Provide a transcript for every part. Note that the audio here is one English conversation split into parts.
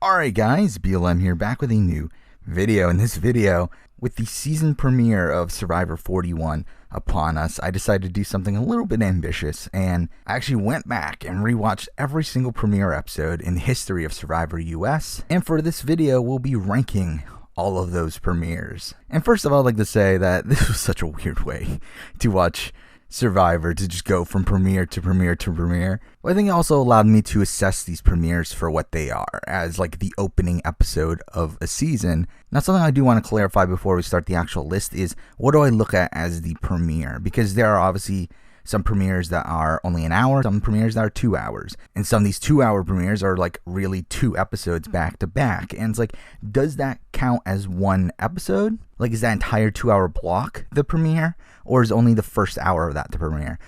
Alright guys, BLM here, back with a new video. In this video, with the season premiere of Survivor 41 upon us, I decided to do something a little bit ambitious, and I actually went back and rewatched every single premiere episode in the history of Survivor US, and for this video, we'll be ranking all of those premieres. And first of all, I'd like to say that this was such a weird way to watch Survivor, to just go from premiere to premiere to premiere. But I think it also allowed me to assess these premieres for what they are, as like the opening episode of a season. Now, something I do want to clarify before we start the actual list is, what do I look at as the premiere? Because there are obviously some premieres that are only an hour, some premieres that are 2 hours. And some of these 2-hour premieres are like really 2 episodes back to back. And it's like, does that count as one episode? Like, is that entire 2-hour block the premiere? Or is only the first hour of that the premiere?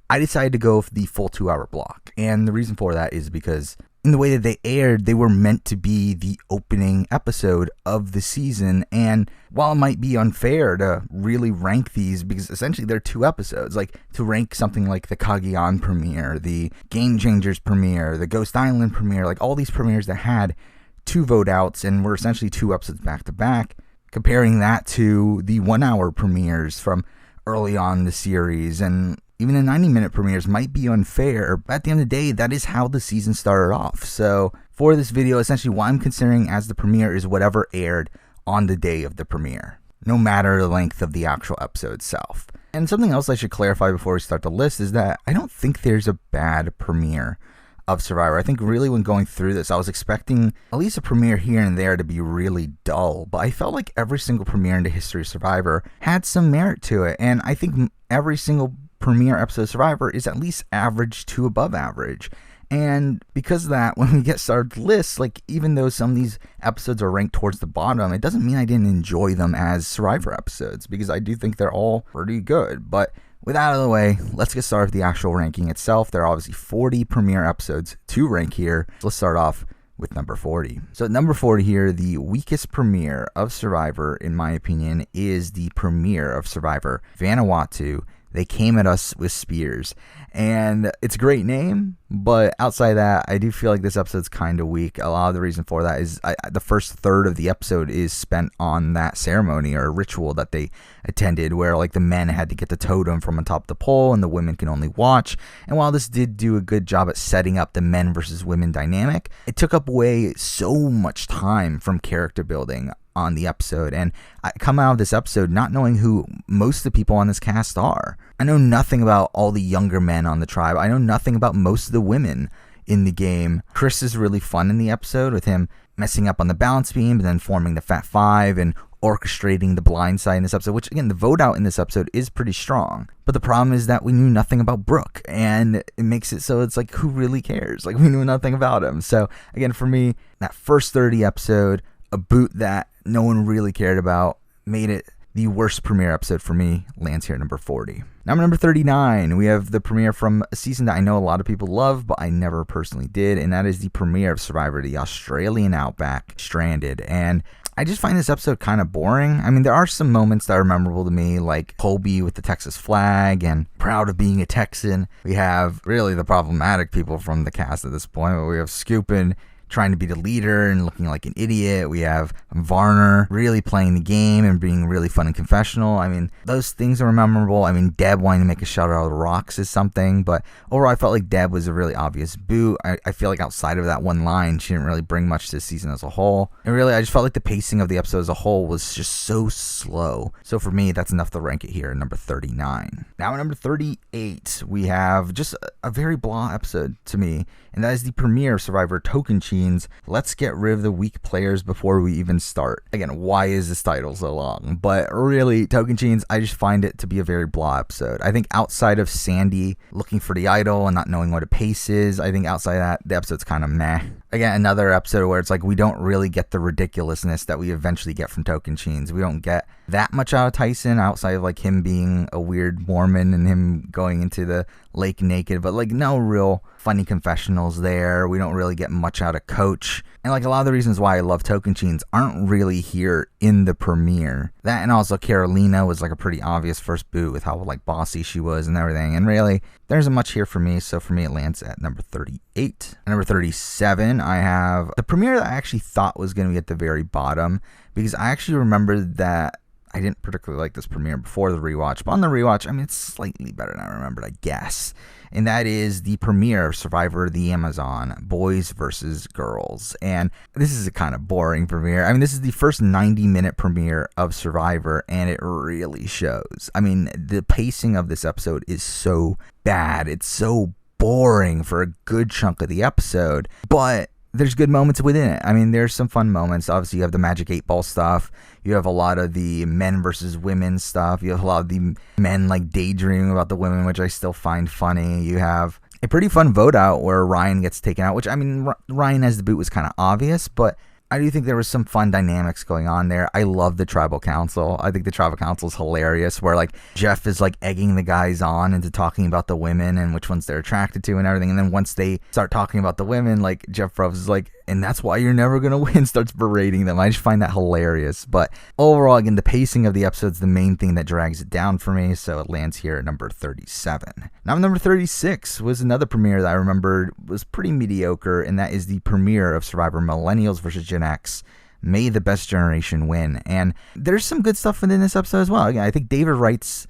I decided to go with the full 2-hour block. And the reason for that is because in the way that they aired, they were meant to be the opening episode of the season. And while it might be unfair to really rank these, because essentially they're 2 episodes, like to rank something like the Cagayan premiere, the Game Changers premiere, the Ghost Island premiere, like all these premieres that had 2 vote outs and were essentially 2 episodes back to back, comparing that to the 1-hour premieres from early on in the series, and even the 90-minute premieres might be unfair, but at the end of the day, that is how the season started off. So for this video, essentially what I'm considering as the premiere is whatever aired on the day of the premiere, no matter the length of the actual episode itself. And something else I should clarify before we start the list is that I don't think there's a bad premiere of Survivor. I think really when going through this, I was expecting at least a premiere here and there to be really dull, but I felt like every single premiere in the history of Survivor had some merit to it, and I think every single premiere episode of Survivor is at least average to above average. And because of that, when we get started lists, like even though some of these episodes are ranked towards the bottom, it doesn't mean I didn't enjoy them as Survivor episodes, because I do think they're all pretty good. But with that out of the way, let's get started with the actual ranking itself. There are obviously 40 premiere episodes to rank here. Let's start off with number 40. So at number 40 here, the weakest premiere of Survivor, in my opinion, is the premiere of Survivor Vanuatu. They Came at Us with Spears. And it's a great name, but outside of that, I do feel like this episode's kind of weak. A lot of the reason for that is the first third of the episode is spent on that ceremony or ritual that they attended, where like the men had to get the totem from on top of the pole and the women can only watch. And while this did do a good job at setting up the men versus women dynamic, it took up away so much time from character building on the episode. And I come out of this episode not knowing who most of the people on this cast are. I know nothing about all the younger men on the tribe. I know nothing about most of the women in the game. Chris is really fun in the episode, with him messing up on the balance beam and then forming the Fat Five and orchestrating the blind side in this episode, which again, the vote out in this episode is pretty strong. But the problem is that we knew nothing about Brooke, and it makes it so it's like, who really cares? Like, we knew nothing about him. So again, for me, that first 30 episode, a boot that no one really cared about, made it the worst premiere episode for me, lands here at number 40. Now, number 39, we have the premiere from a season that I know a lot of people love, but I never personally did, and that is the premiere of Survivor, the Australian Outback, Stranded. And I just find this episode kind of boring. I mean, there are some moments that are memorable to me, like Colby with the Texas flag and proud of being a Texan. We have really the problematic people from the cast at this point, but we have Scoopin' trying to be the leader and looking like an idiot. We have Varner really playing the game and being really fun and confessional. I mean, those things are memorable. I mean, Deb wanting to make a shot out of the rocks is something, but overall, I felt like Deb was a really obvious boot. I feel like outside of that one line, she didn't really bring much to the season as a whole. And really, I just felt like the pacing of the episode as a whole was just so slow. So for me, that's enough to rank it here at number 39. Now at number 38, we have just a very blah episode to me, and that is the premiere of Survivor Tocantins. Let's get rid of the weak players before we even start. Again, why is this title so long? But really, Tocantins, I just find it to be a very blah episode. I think outside of Sandy looking for the idol and not knowing what a pace is, I think outside of that, the episode's kind of meh. Again, another episode where it's like we don't really get the ridiculousness that we eventually get from Tocantins. We don't get that much out of Tyson outside of like him being a weird Mormon and him going into the lake naked, but like no real funny confessionals there. We don't really get much out of Coach. And like a lot of the reasons why I love Tocantins aren't really here in the premiere. That and also Carolina was like a pretty obvious first boot with how like bossy she was and everything. And really, there isn't much here for me. So for me, it lands at number 38. At number 37, I have the premiere that I actually thought was going to be at the very bottom, because I actually remembered that I didn't particularly like this premiere before the rewatch, but on the rewatch, I mean, it's slightly better than I remembered, I guess. And that is the premiere of Survivor the Amazon, Boys vs. Girls. And this is a kind of boring premiere. I mean, this is the first 90-minute premiere of Survivor, and it really shows. I mean, the pacing of this episode is so bad. It's so boring for a good chunk of the episode, but there's good moments within it. I mean, there's some fun moments. Obviously, you have the Magic 8 Ball stuff. You have a lot of the men versus women stuff. You have a lot of the men like daydreaming about the women, which I still find funny. You have a pretty fun vote out where Ryan gets taken out, which, I mean, Ryan as the boot was kind of obvious, but I do think there was some fun dynamics going on there. I love the tribal council. I think the tribal council is hilarious, where like Jeff is like egging the guys on into talking about the women and which ones they're attracted to and everything. And then once they start talking about the women, like Jeff Probst is like, and that's why you're never going to win, starts berating them. I just find that hilarious. But overall, again, the pacing of the episode's the main thing that drags it down for me. So it lands here at number 37. Now, number 36 was another premiere that I remembered was pretty mediocre, and that is the premiere of Survivor Millennials vs. Gen X. May the best generation win. And there's some good stuff within this episode as well. Again, I think David Wright's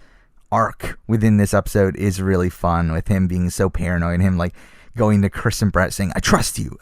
arc within this episode is really fun, with him being so paranoid and him like going to Chris and Brett saying, I trust you.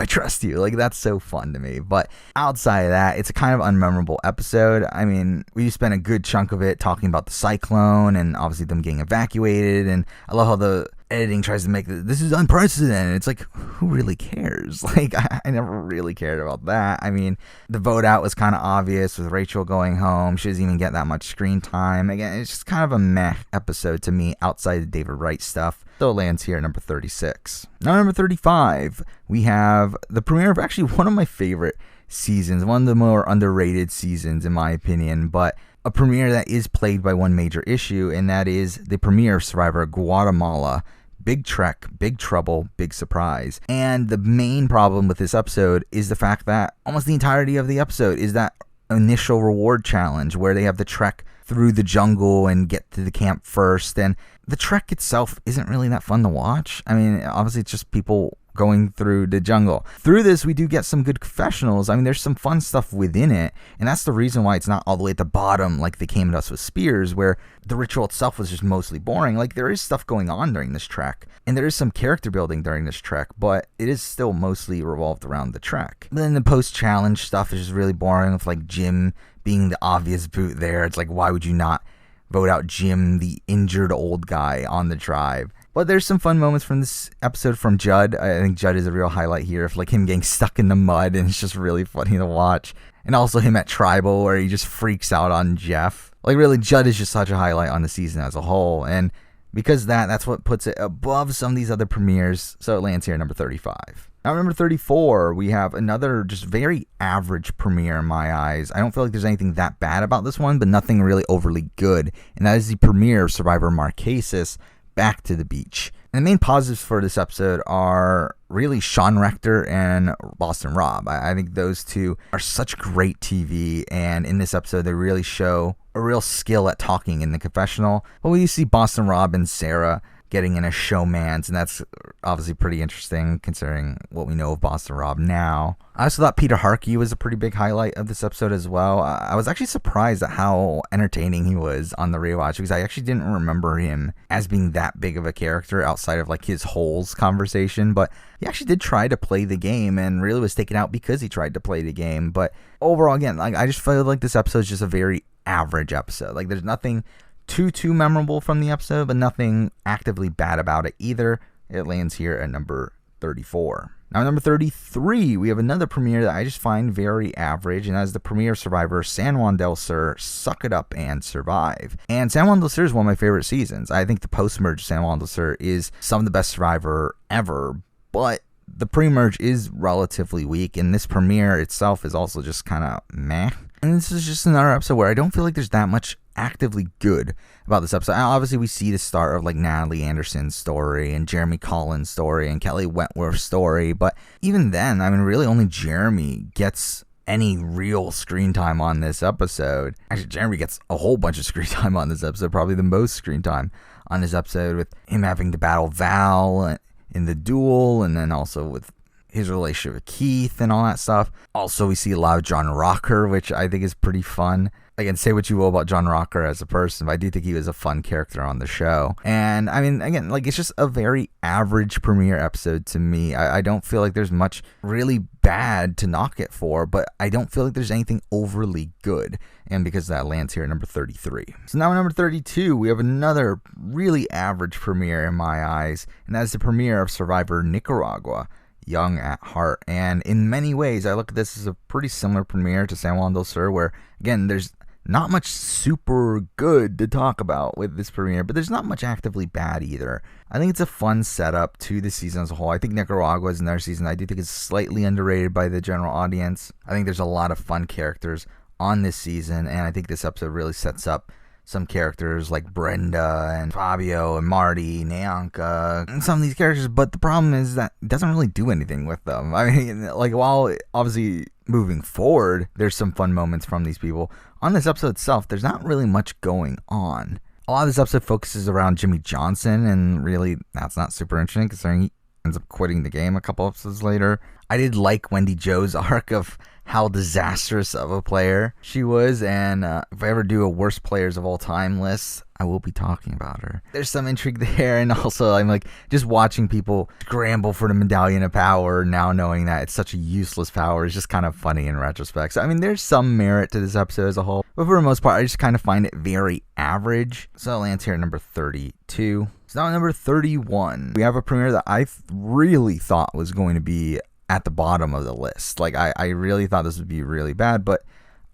Like, that's so fun to me. But outside of that, it's a kind of unmemorable episode. I mean, we spent a good chunk of it talking about the cyclone and obviously them getting evacuated. And I love how the editing tries to make this is unprecedented. It's like, who really cares? Like, I never really cared about that. I mean, the vote out was kind of obvious with Rachel going home. She doesn't even get that much screen time. Again, it's just kind of a meh episode to me outside of David Wright stuff. So it lands here at number 36. Now, number 35, we have the premiere of actually one of my favorite seasons, one of the more underrated seasons in my opinion, but a premiere that is plagued by one major issue, and that is the premiere of Survivor Guatemala. Big trek, big trouble, big surprise. And the main problem with this episode is the fact that almost the entirety of the episode is that initial reward challenge where they have the trek through the jungle and get to the camp first. And the trek itself isn't really that fun to watch. I mean, obviously it's just people going through the jungle. Through this, we do get some good confessionals. I mean, there's some fun stuff within it, and that's the reason why it's not all the way at the bottom like they came at us with Spears, where the ritual itself was just mostly boring. Like, there is stuff going on during this trek, and there is some character building during this trek, but it is still mostly revolved around the trek. But then the post-challenge stuff is just really boring, with like Jim being the obvious boot there. It's like, why would you not vote out Jim, the injured old guy on the tribe? But there's some fun moments from this episode from Judd. I think Judd is a real highlight here, of like him getting stuck in the mud, and it's just really funny to watch. And also him at Tribal, where he just freaks out on Jeff. Like, really, Judd is just such a highlight on the season as a whole. And because that's what puts it above some of these other premieres. So it lands here at number 35. Now, number 34, we have another just very average premiere in my eyes. I don't feel like there's anything that bad about this one, but nothing really overly good. And that is the premiere of Survivor Marquesas, Back to the Beach. And the main positives for this episode are really Sean Rector and Boston Rob. I think those two are such great TV, and in this episode they really show a real skill at talking in the confessional. But we see Boston Rob and Sarah getting in a showmance, and that's obviously pretty interesting considering what we know of Boston Rob now. I also thought Peter Harkey was a pretty big highlight of this episode as well. I was actually surprised at how entertaining he was on the rewatch, because I actually didn't remember him as being that big of a character outside of like his holes conversation, but he actually did try to play the game and really was taken out because he tried to play the game. But overall, again, like, I just feel like this episode is just a very average episode. Like, there's nothing too memorable from the episode, but nothing actively bad about it either. It lands here at number 34. Now, number 33, we have another premiere that I just find very average, and that is the premiere of Survivor San Juan del Sur, Suck It Up and Survive. And San Juan del Sur is one of my favorite seasons. I think the post-merge San Juan del Sur is some of the best Survivor ever, but the pre-merge is relatively weak, and this premiere itself is also just kind of meh. And this is just another episode where I don't feel like there's that much actively good about this episode. Obviously, we see the start of like Natalie Anderson's story and Jeremy Collins' story and Kelly Wentworth's story, but even then, I mean, really only Jeremy gets any real screen time on this episode. Actually, Jeremy gets a whole bunch of screen time on this episode, probably the most screen time on this episode, with him having to battle Val in the duel, and then also with his relationship with Keith and all that stuff. Also, we see a lot of John Rocker, which I think is pretty fun. Again, say what you will about John Rocker as a person, but I do think he was a fun character on the show. And I mean, again, like, it's just a very average premiere episode to me. I don't feel like there's much really bad to knock it for, but I don't feel like there's anything overly good. And because that lands here at number 33. So now at number 32, we have another really average premiere in my eyes, and that is the premiere of Survivor Nicaragua, Young at Heart. And in many ways, I look at this as a pretty similar premiere to San Juan del Sur, where, again, there's not much super good to talk about with this premiere, but there's not much actively bad either. I think it's a fun setup to the season as a whole. I think Nicaragua is another season I do think is slightly underrated by the general audience. I think there's a lot of fun characters on this season, and I think this episode really sets up some characters like Brenda and Fabio and Marty, Nyanka, and some of these characters, but the problem is that it doesn't really do anything with them. I mean, like, while obviously moving forward, there's some fun moments from these people, on this episode itself, there's not really much going on. A lot of this episode focuses around Jimmy Johnson, and really, that's not super interesting considering he ends up quitting the game a couple episodes later. I did like Wendy Jo's arc of how disastrous of a player she was, and if I ever do a worst players of all time list, I will be talking about her. There's some intrigue there, and also I'm like just watching people scramble for the Medallion of Power, now knowing that it's such a useless power is just kind of funny in retrospect. So I mean, there's some merit to this episode as a whole, but for the most part, I just kind of find it very average. So it lands here at number 32. So now at number 31, we have a premiere that I really thought was going to be at the bottom of the list. Like, I really thought this would be really bad, but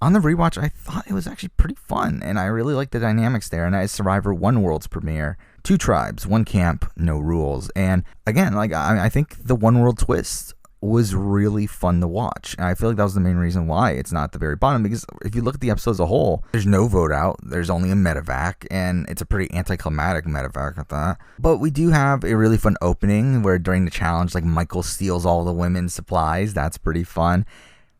on the rewatch, I thought it was actually pretty fun, and I really liked the dynamics there, and that is Survivor One World's premiere. 2 tribes, 1 camp, no rules. And again, like, I think the One World twist was really fun to watch, and I feel like that was the main reason why it's not at the very bottom, because if you look at the episode as a whole, there's no vote out, there's only a medevac, and it's a pretty anticlimactic medevac at that. But we do have a really fun opening where during the challenge, like, Michael steals all the women's supplies. That's pretty fun.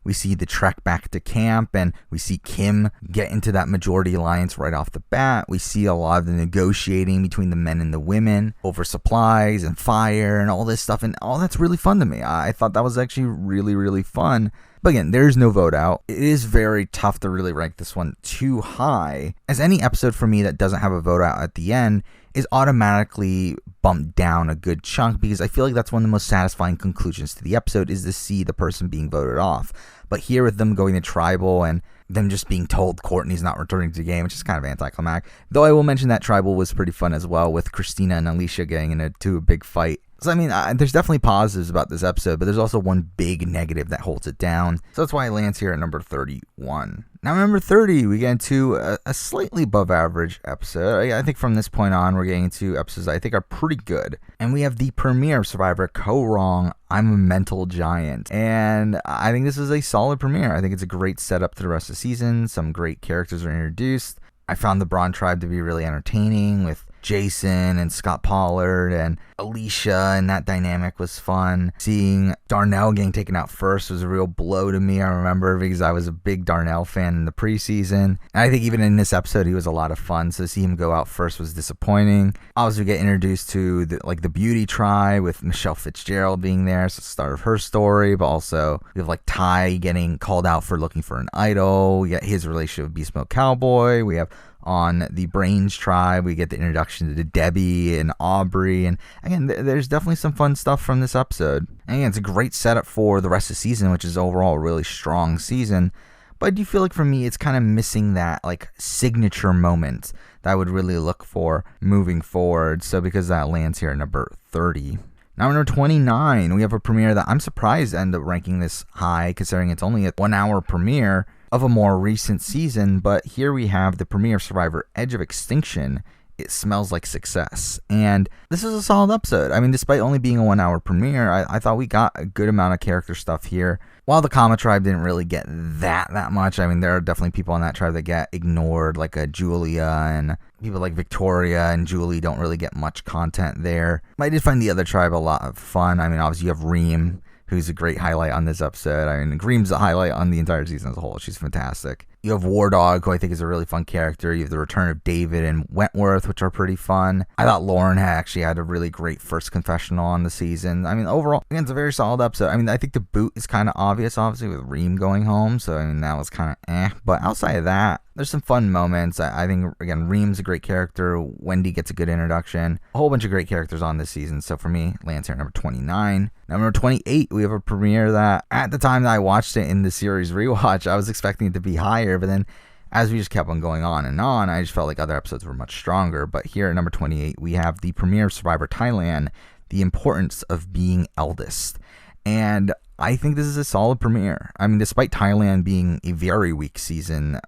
We see the trek back to camp, and we see Kim get into that majority alliance right off the bat. We see a lot of the negotiating between the men and the women over supplies and fire and all this stuff, and all that's really fun to me. I thought that was actually really, really fun. But again, there's no vote out. It is very tough to really rank this one too high, as any episode for me that doesn't have a vote out at the end is automatically bumped down a good chunk, because I feel like that's one of the most satisfying conclusions to the episode, is to see the person being voted off. But here with them going to tribal and them just being told Courtney's not returning to the game, which is kind of anticlimactic. Though I will mention that tribal was pretty fun as well, with Christina and Alicia getting into a big fight. So I mean, there's definitely positives about this episode, but there's also one big negative that holds it down. So that's why it lands here at number 31. Now, number 30, we get into a slightly above average episode. I think from this point on, we're getting into episodes that I think are pretty good. And we have the premiere of Survivor Co. Wrong, I'm a Mental Giant. And I think this is a solid premiere. I think it's a great setup to the rest of the season. Some great characters are introduced. I found the Braun tribe to be really entertaining, with Jason and Scott Pollard and Alicia, and that dynamic was fun. Seeing Darnell getting taken out first was a real blow to me, I remember, because I was a big Darnell fan in the preseason. And I think even in this episode, he was a lot of fun. So to see him go out first was disappointing. Obviously, we get introduced to the Beauty tribe, with Michelle Fitzgerald being there. So it's the start of her story, but also we have like Ty getting called out for looking for an idol. We get his relationship with Beast Mode Cowboy. We have on the Brains tribe, we get the introduction to Debbie and Aubrey, and again, there's definitely some fun stuff from this episode. And again, it's a great setup for the rest of the season, which is overall a really strong season. But I do feel like for me, it's kind of missing that like signature moment that I would really look for moving forward. So because that lands here at number 30. Now, number 29, we have a premiere that I'm surprised to end up ranking this high, considering it's only a 1-hour premiere of a more recent season. But here we have the premiere of Survivor Edge of Extinction. It Smells Like Success. And this is a solid episode. I mean, despite only being a 1-hour premiere, I thought we got a good amount of character stuff here. While the Kama tribe didn't really get that much, I mean, there are definitely people on that tribe that get ignored, like Julia, and people like Victoria and Julie don't really get much content there. But I did find the other tribe a lot of fun. I mean, obviously you have Reem, who's a great highlight on this episode. I mean, Reem's a highlight on the entire season as a whole. She's fantastic. You have War Dog, who I think is a really fun character. You have the return of David and Wentworth, which are pretty fun. I thought Lauren actually had a really great first confessional on the season. I mean, overall, again, it's a very solid episode. I mean, I think the boot is kind of obvious, obviously, with Reem going home. So, I mean, that was kind of But outside of that, there's some fun moments. I think, again, Reem's a great character. Wendy gets a good introduction. A whole bunch of great characters on this season. So for me, lands here at number 29. Number 28, we have a premiere that at the time that I watched it in the series rewatch, I was expecting it to be higher. But then as we just kept on going on, I just felt like other episodes were much stronger. But here at number 28, we have the premiere of Survivor Thailand, The Importance of Being Eldest. And I think this is a solid premiere. I mean, despite Thailand being a very weak season,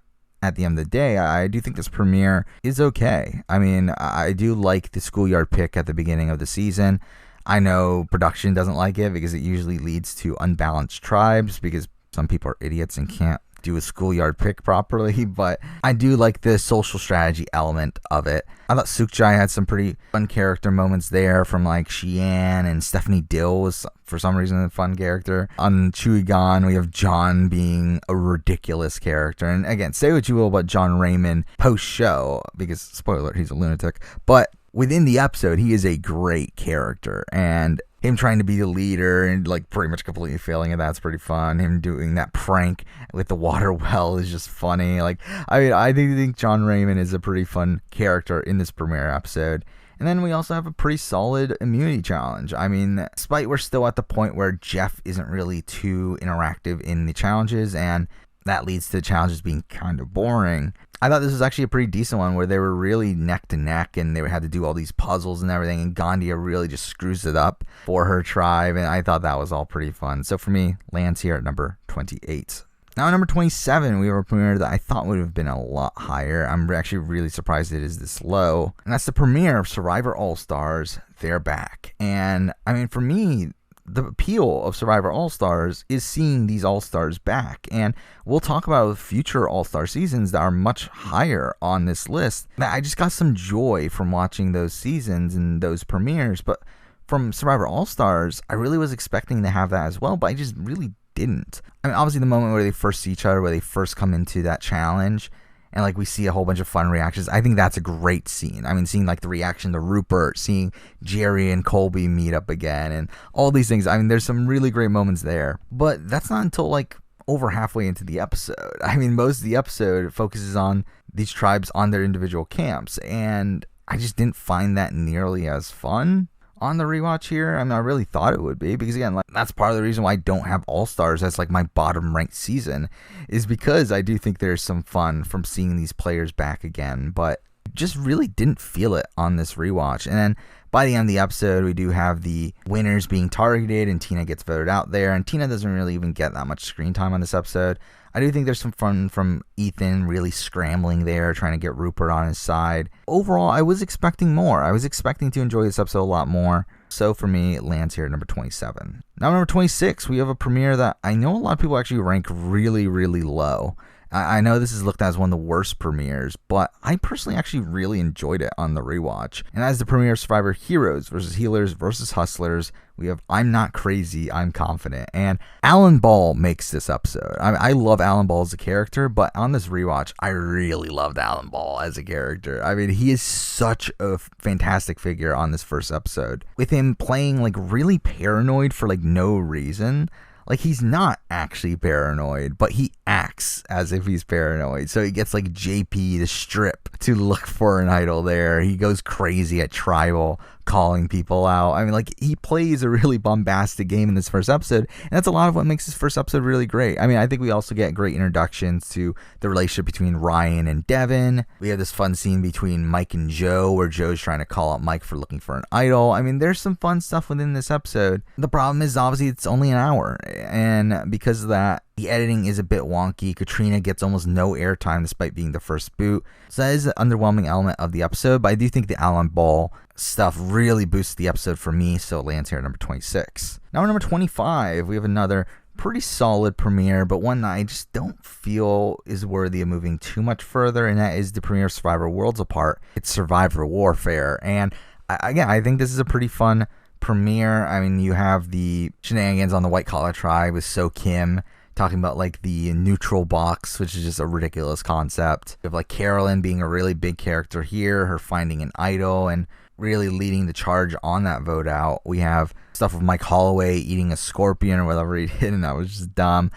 at the end of the day, I do think this premiere is okay. I mean, I do like the schoolyard pick at the beginning of the season. I know production doesn't like it because it usually leads to unbalanced tribes because some people are idiots and can't do a schoolyard pick properly, but I do like the social strategy element of it. I thought Sukchai had some pretty fun character moments there, from like Xian, and Stephanie Dill was for some reason a fun character. On Chuigan, we have John being a ridiculous character. And again, say what you will about John Raymond post-show, because spoiler, he's a lunatic, but within the episode, he is a great character, and him trying to be the leader and like pretty much completely failing at that's pretty fun. Him doing that prank with the water well is just funny. Like, I mean, I think John Raymond is a pretty fun character in this premiere episode. And then we also have a pretty solid immunity challenge. I mean, despite we're still at the point where Jeff isn't really too interactive in the challenges, and that leads to the challenges being kind of boring, I thought this was actually a pretty decent one where they were really neck to neck and they had to do all these puzzles and everything, and Gandia really just screws it up for her tribe, and I thought that was all pretty fun. So for me, lands here at number 28. Now at number 27, we have a premiere that I thought would have been a lot higher. I'm actually really surprised it is this low, and that's the premiere of Survivor All-Stars, They're Back. And I mean, for me, the appeal of Survivor All-Stars is seeing these All-Stars back. And we'll talk about future All-Star seasons that are much higher on this list. I just got some joy from watching those seasons and those premieres. But from Survivor All-Stars, I really was expecting to have that as well, but I just really didn't. I mean, obviously the moment where they first see each other, where they first come into that challenge, and like we see a whole bunch of fun reactions, I think that's a great scene. I mean, seeing like the reaction to Rupert, seeing Jerry and Colby meet up again, and all these things. I mean, there's some really great moments there. But that's not until like over halfway into the episode. I mean, most of the episode focuses on these tribes on their individual camps, and I just didn't find that nearly as fun on the rewatch here. I mean, I really thought it would be, because again, like, that's part of the reason why I don't have All-Stars as like my bottom ranked season, is because I do think there's some fun from seeing these players back again, but just really didn't feel it on this rewatch. And then by the end of the episode, we do have the winners being targeted, and Tina gets voted out there, and Tina doesn't really even get that much screen time on this episode. I do think there's some fun from Ethan really scrambling there, trying to get Rupert on his side. Overall, I was expecting more. I was expecting to enjoy this episode a lot more. So for me, it lands here at number 27. Now, number 26, we have a premiere that I know a lot of people actually rank really, really low. I know this is looked at as one of the worst premieres, but I personally actually really enjoyed it on the rewatch. And as the premiere of Survivor Heroes versus Healers versus Hustlers, we have I'm Not Crazy, I'm Confident. And Alan Ball makes this episode. I love Alan Ball as a character, but on this rewatch, I really loved Alan Ball as a character. I mean, he is such a fantastic figure on this first episode, with him playing like really paranoid for like no reason. Like, he's not actually paranoid, but he acts as if he's paranoid. So he gets like JP the strip to look for an idol there. He goes crazy at Tribal, calling people out. I mean, like, he plays a really bombastic game in this first episode, and that's a lot of what makes this first episode really great. I mean, I think we also get great introductions to the relationship between Ryan and Devin. We have this fun scene between Mike and Joe, where Joe's trying to call out Mike for looking for an idol. I mean, there's some fun stuff within this episode. The problem is, obviously, it's only an hour, and because of that, the editing is a bit wonky. Katrina gets almost no airtime despite being the first boot. So that is an underwhelming element of the episode, but I do think the Alan Ball stuff really boosts the episode for me, so it lands here at number 26. Now at number 25, we have another pretty solid premiere, but one that I just don't feel is worthy of moving too much further, and that is the premiere of Survivor Worlds Apart. It's Survivor Warfare, and again, I think this is a pretty fun premiere. I mean, you have the shenanigans on the White Collar Tribe with So Kim talking about like the neutral box, which is just a ridiculous concept. We have like Carolyn being a really big character here, her finding an idol and really leading the charge on that vote out. We have stuff with Mike Holloway eating a scorpion or whatever he did, and that was just dumb.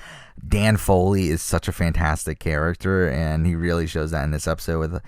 Dan Foley is such a fantastic character, and he really shows that in this episode with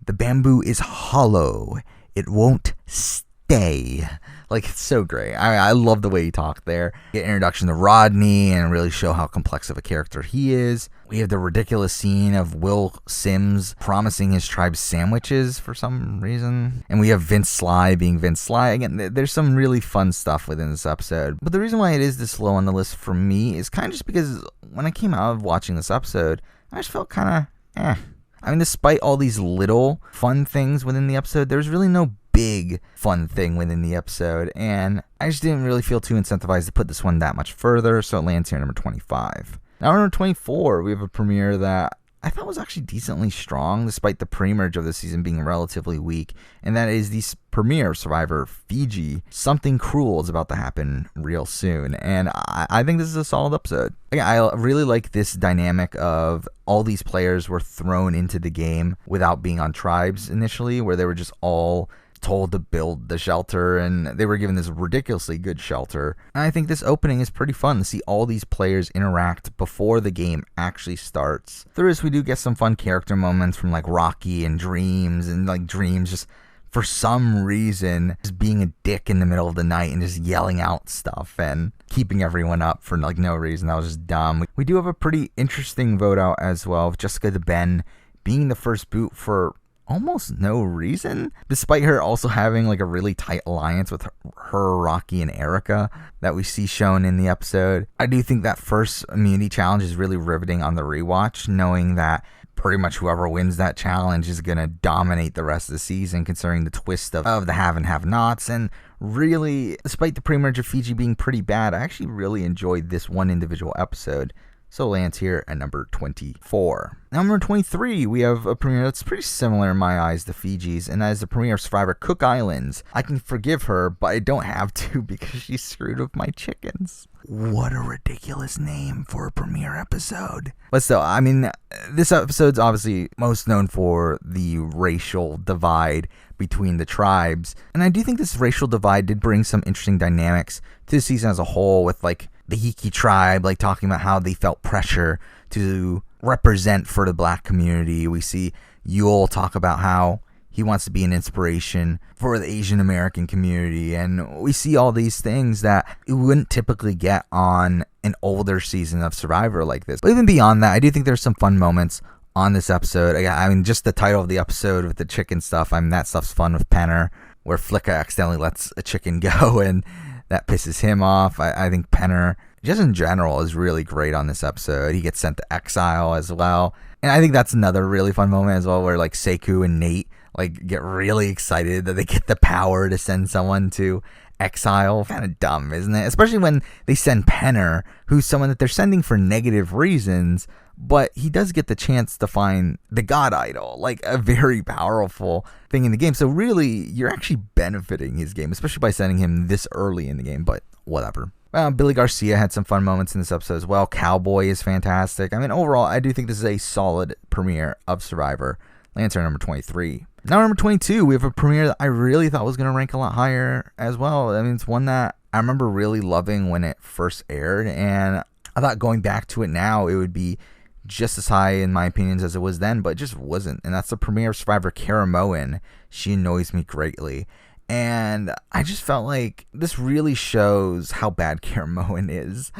the bamboo is hollow. It won't stay. Like, it's so great. I love the way he talked there. Get introduction to Rodney and really show how complex of a character he is. We have the ridiculous scene of Will Sims promising his tribe sandwiches for some reason. And we have Vince Sly being Vince Sly. Again, there's some really fun stuff within this episode. But the reason why it is this low on the list for me is kind of just because when I came out of watching this episode, I just felt kind of I mean, despite all these little fun things within the episode, there's really no big fun thing within the episode, and I just didn't really feel too incentivized to put this one that much further, so it lands here at number 25. Now, number 24, we have a premiere that I thought was actually decently strong, despite the pre-merge of the season being relatively weak, and that is the premiere of Survivor Fiji. Something cruel is about to happen real soon, and I think this is a solid episode. I really like this dynamic of all these players were thrown into the game without being on tribes initially, where they were just all told to build the shelter, and they were given this ridiculously good shelter. And I think this opening is pretty fun to see all these players interact before the game actually starts. Through this, we do get some fun character moments from like Rocky and Dreams, and like Dreams just for some reason just being a dick in the middle of the night and just yelling out stuff and keeping everyone up for like no reason. That was just dumb. We do have a pretty interesting vote out as well, with Jessica DeBen being the first boot for almost no reason, despite her also having like a really tight alliance with her, Rocky, and Erica that we see shown in the episode. I do think that first immunity challenge is really riveting on the rewatch, knowing that pretty much whoever wins that challenge is going to dominate the rest of the season, considering the twist of the have and have nots. And really, despite the pre-merge of Fiji being pretty bad, I actually really enjoyed this one individual episode. So it lands here at number 24. Now, number 23, we have a premiere that's pretty similar in my eyes to Fiji's, and that is the premiere of Survivor Cook Islands. I can forgive her, but I don't have to because she screwed with my chickens. What a ridiculous name for a premiere episode. But still, I mean, this episode's obviously most known for the racial divide between the tribes, and I do think this racial divide did bring some interesting dynamics to the season as a whole, with like the Hiki tribe, like talking about how they felt pressure to represent for the black community. We see Yule talk about how he wants to be an inspiration for the Asian American community. And we see all these things that you wouldn't typically get on an older season of Survivor like this. But even beyond that, I do think there's some fun moments on this episode. I mean, just the title of the episode with the chicken stuff, I mean, that stuff's fun with Penner, where Flicka accidentally lets a chicken go and that pisses him off. I think Penner, just in general, is really great on this episode. He gets sent to exile as well. And I think that's another really fun moment as well, where like Sekou and Nate like get really excited that they get the power to send someone to exile. Kind of dumb, isn't it? Especially when they send Penner, who's someone that they're sending for negative reasons, but he does get the chance to find the god idol, like a very powerful thing in the game. So really, you're actually benefiting his game, especially by sending him this early in the game, but whatever. Billy Garcia had some fun moments in this episode as well. Cowboy is fantastic. I mean, overall, I do think this is a solid premiere of Survivor. Lancer number 23. Now, number 22, we have a premiere that I really thought was going to rank a lot higher as well. I mean, it's one that I remember really loving when it first aired, and I thought going back to it now, it would be just as high in my opinions as it was then, but it just wasn't. And that's the premiere of Survivor Karamoan. She annoys me greatly. And I just felt like this really shows how bad Karamoan is.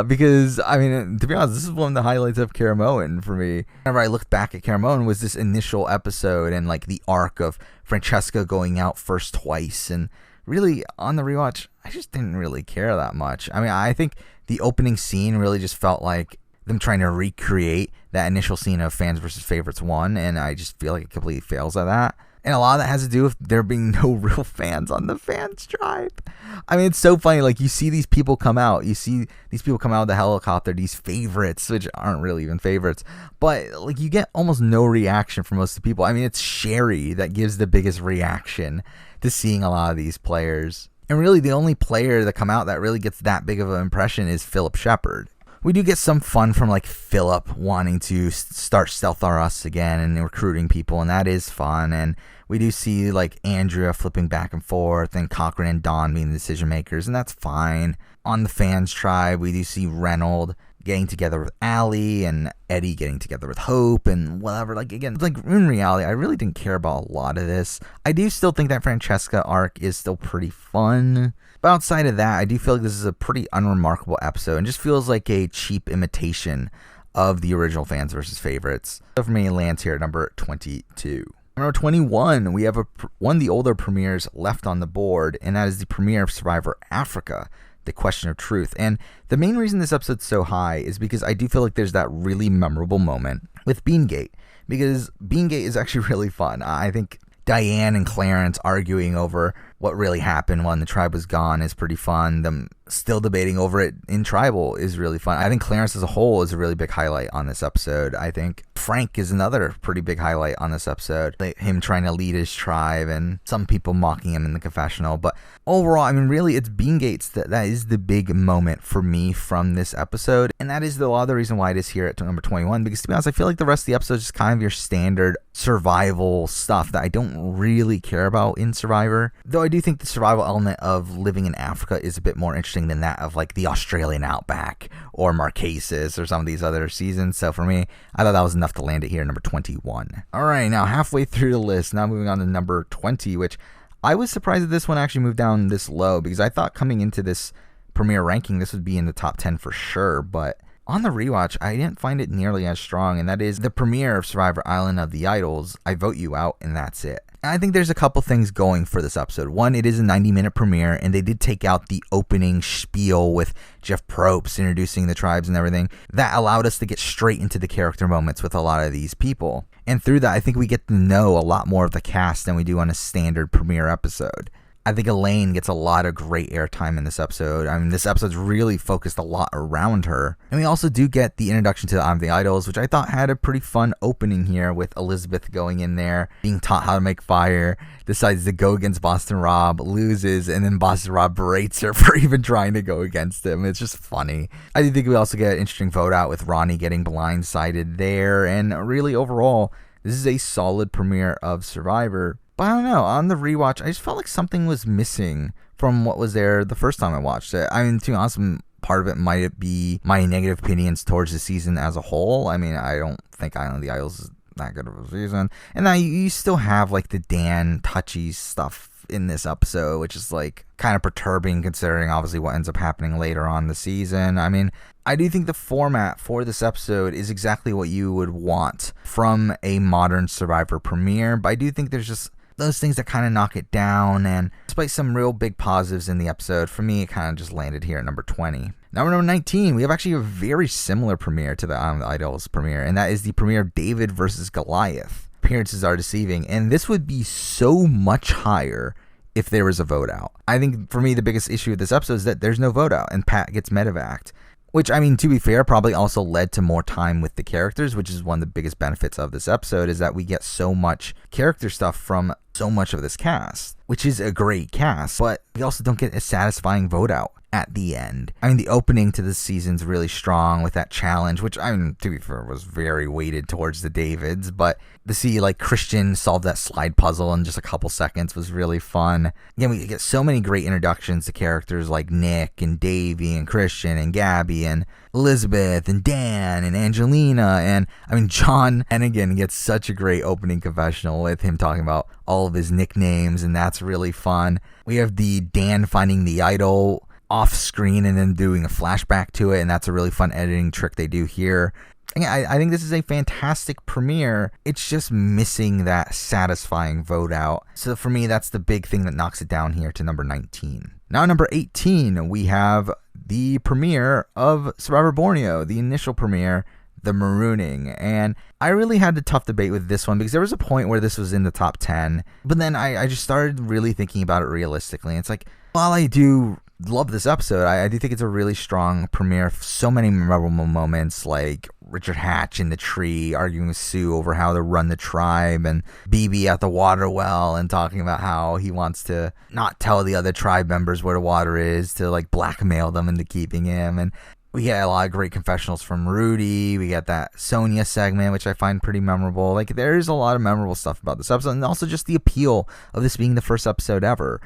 Because, I mean, to be honest, this is one of the highlights of Karamoan for me. Whenever I looked back at Karamoan was this initial episode and like the arc of Francesca going out first twice. And really, on the rewatch, I just didn't really care that much. I mean, I think the opening scene really just felt like them trying to recreate that initial scene of Fans vs. Favorites 1, and I just feel like it completely fails at that. And a lot of that has to do with there being no real fans on the fans tribe. I mean, it's so funny. Like, you see these people come out. You see these people come out of the helicopter, these favorites, which aren't really even favorites. But, like, you get almost no reaction from most of the people. I mean, it's Sherry that gives the biggest reaction to seeing a lot of these players. And really, the only player that come out that really gets that big of an impression is Philip Shepard, We do get some fun from like Philip wanting to start Stealth R Us again and recruiting people, and that is fun. And we do see like Andrea flipping back and forth, and Cochran and Dawn being the decision makers, and that's fine. On the fans tribe, we do see Reynold getting together with Allie and Eddie getting together with Hope and whatever. Like, again, like in reality, I really didn't care about a lot of this. I do still think that Francesca arc is still pretty fun. But outside of that, I do feel like this is a pretty unremarkable episode and just feels like a cheap imitation of the original Fans vs. Favorites. So for me, it lands here at number 22. Number 21, we have one of the older premieres left on the board, and that is the premiere of Survivor Africa, The Question of Truth. And the main reason this episode's so high is because I do feel like there's that really memorable moment with Beangate, because Beangate is actually really fun. I think Diane and Clarence arguing over what really happened when the tribe was gone is pretty fun. Them still debating over it in Tribal is really fun. I think Clarence as a whole is a really big highlight on this episode. I think Frank is another pretty big highlight on this episode. Like him trying to lead his tribe and some people mocking him in the confessional. But overall, I mean, really, it's Beangate's that is the big moment for me from this episode. And that is a lot of the reason why it is here at number 21. Because to be honest, I feel like the rest of the episode is just kind of your standard survival stuff that I don't really care about in Survivor. Though I do think the survival element of living in Africa is a bit more interesting than that of like the Australian outback or Marquesas or some of these other seasons. So for me, I thought that was enough to land it here at number 21. All right, now halfway through the list, now moving on to number 20, which I was surprised that this one actually moved down this low because I thought coming into this premiere ranking, this would be in the top 10 for sure. But on the rewatch, I didn't find it nearly as strong, and that is the premiere of Survivor Island of the Idols. I vote you out, and that's it. I think there's a couple things going for this episode. One, it is a 90-minute premiere, and they did take out the opening spiel with Jeff Probst introducing the tribes and everything. That allowed us to get straight into the character moments with a lot of these people. And through that, I think we get to know a lot more of the cast than we do on a standard premiere episode. I think Elaine gets a lot of great airtime in this episode. I mean, this episode's really focused a lot around her. And we also do get the introduction to the Island of the Idols, which I thought had a pretty fun opening here with Elizabeth going in there, being taught how to make fire, decides to go against Boston Rob, loses, and then Boston Rob berates her for even trying to go against him. It's just funny. I do think we also get an interesting vote out with Ronnie getting blindsided there. And really, overall, this is a solid premiere of Survivor. But I don't know, on the rewatch, I just felt like something was missing from what was there the first time I watched it. I mean, to be honest, part of it might be my negative opinions towards the season as a whole. I mean, I don't think Island of the Idols is that good of a season. And now you still have like the Dan touchy stuff in this episode, which is like kind of perturbing considering obviously what ends up happening later on in the season. I mean, I do think the format for this episode is exactly what you would want from a modern Survivor premiere, but I do think there's just those things that kind of knock it down, and despite some real big positives in the episode, for me it kind of just landed here at number 20. Now, number 19, we have actually a very similar premiere to the Island of the Idols premiere, and that is the premiere of David versus Goliath. Appearances are deceiving, and this would be so much higher if there was a vote out. I think for me the biggest issue with this episode is that there's no vote out, and Pat gets medevaced. Which, I mean, to be fair, probably also led to more time with the characters, which is one of the biggest benefits of this episode, is that we get so much character stuff from so much of this cast, which is a great cast, but we also don't get a satisfying vote out at the end. I mean, the opening to this season's really strong with that challenge, which, I mean, to be fair, was very weighted towards the Davids, but to see, like, Christian solve that slide puzzle in just a couple seconds was really fun. Again, we get so many great introductions to characters like Nick and Davey and Christian and Gabby and Elizabeth and Dan and Angelina, and, I mean, John Hennigan gets such a great opening confessional with him talking about all of his nicknames, and that's really fun. We have the Dan finding the idol off screen and then doing a flashback to it, and that's a really fun editing trick they do here. I think this is a fantastic premiere. It's just missing that satisfying vote out. So for me, that's the big thing that knocks it down here to number 19. Now, number 18, we have the premiere of Survivor Borneo, the initial premiere, the Marooning. And I really had a tough debate with this one because there was a point where this was in the top 10, but then I just started really thinking about it realistically. It's like, while I do love this episode, I do think it's a really strong premiere. So many memorable moments, like Richard Hatch in the tree arguing with Sue over how to run the tribe, and BB at the water well and talking about how he wants to not tell the other tribe members where the water is to like blackmail them into keeping him. And We get a lot of great confessionals from Rudy. We get that Sonya segment, which I find pretty memorable. Like, there's a lot of memorable stuff about this episode, and also just the appeal of this being the first episode ever.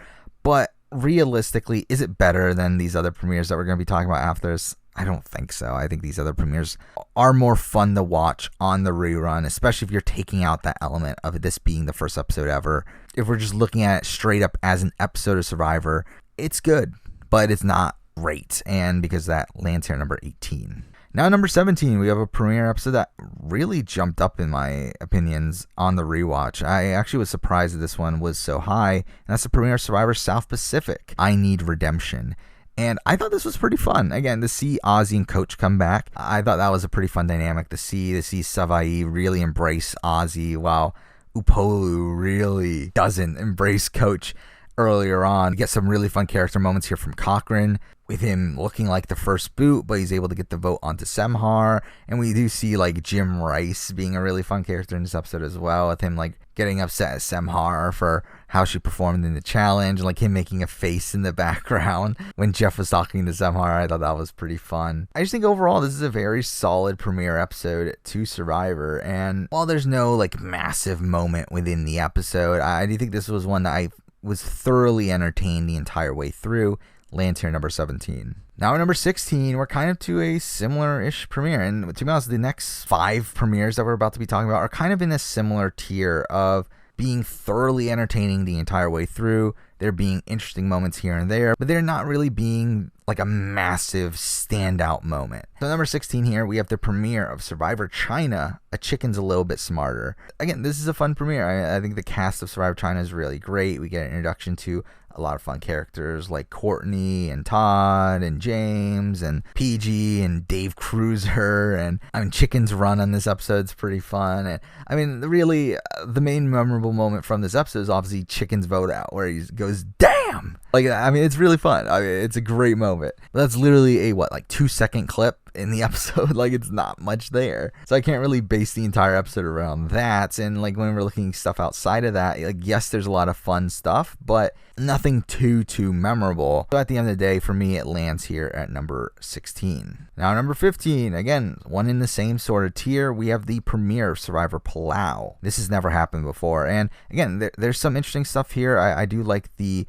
But realistically, is it better than these other premieres that we're going to be talking about after this? I don't think so. I think these other premieres are more fun to watch on the rerun, especially if you're taking out that element of this being the first episode ever. If we're just looking at it straight up as an episode of Survivor, it's good, but it's not great, and because that lands here number 18. Now number 17, we have a premiere episode that really jumped up in my opinions on the rewatch. I actually was surprised that this one was so high, and that's the premiere of Survivor South Pacific, I Need Redemption. And I thought this was pretty fun. Again, to see Ozzy and Coach come back, I thought that was a pretty fun dynamic to see Savai really embrace Ozzy, while Upolu really doesn't embrace Coach earlier on. We get some really fun character moments here from Cochran, with him looking like the first boot, but he's able to get the vote onto Semhar. And we do see like Jim Rice being a really fun character in this episode as well, with him like getting upset at Semhar for how she performed in the challenge, and like him making a face in the background when Jeff was talking to Semhar. I thought that was pretty fun. I just think overall this is a very solid premiere episode to Survivor, and while there's no like massive moment within the episode, I do think this was one that I was thoroughly entertained the entire way through. Lands here number 17. Now at number 16, we're kind of to a similar-ish premiere. And to be honest, the next 5 premieres that we're about to be talking about are kind of in a similar tier of being thoroughly entertaining the entire way through. There being interesting moments here and there, but they're not really being like a massive standout moment. So number 16 here, we have the premiere of Survivor China, A Chicken's a Little Bit Smarter. Again, this is a fun premiere. I think the cast of Survivor China is really great. We get an introduction to a lot of fun characters like Courtney and Todd and James and PG and Dave Cruiser. And I mean, Chicken's run on this episode is pretty fun. And I mean, really, the main memorable moment from this episode is obviously Chicken's vote out, where he goes, "Damn!" Like, I mean, it's really fun. I mean, it's a great moment. But that's literally a 2-second clip in the episode. Like, it's not much there, so I can't really base the entire episode around that. And like, when we're looking stuff outside of that, like, yes, there's a lot of fun stuff, but nothing too memorable. So at the end of the day, for me, it lands here at number 16. Now number 15, again, one in the same sort of tier, we have the premiere of Survivor Palau. This has never happened before, and again, there's some interesting stuff here. I do like the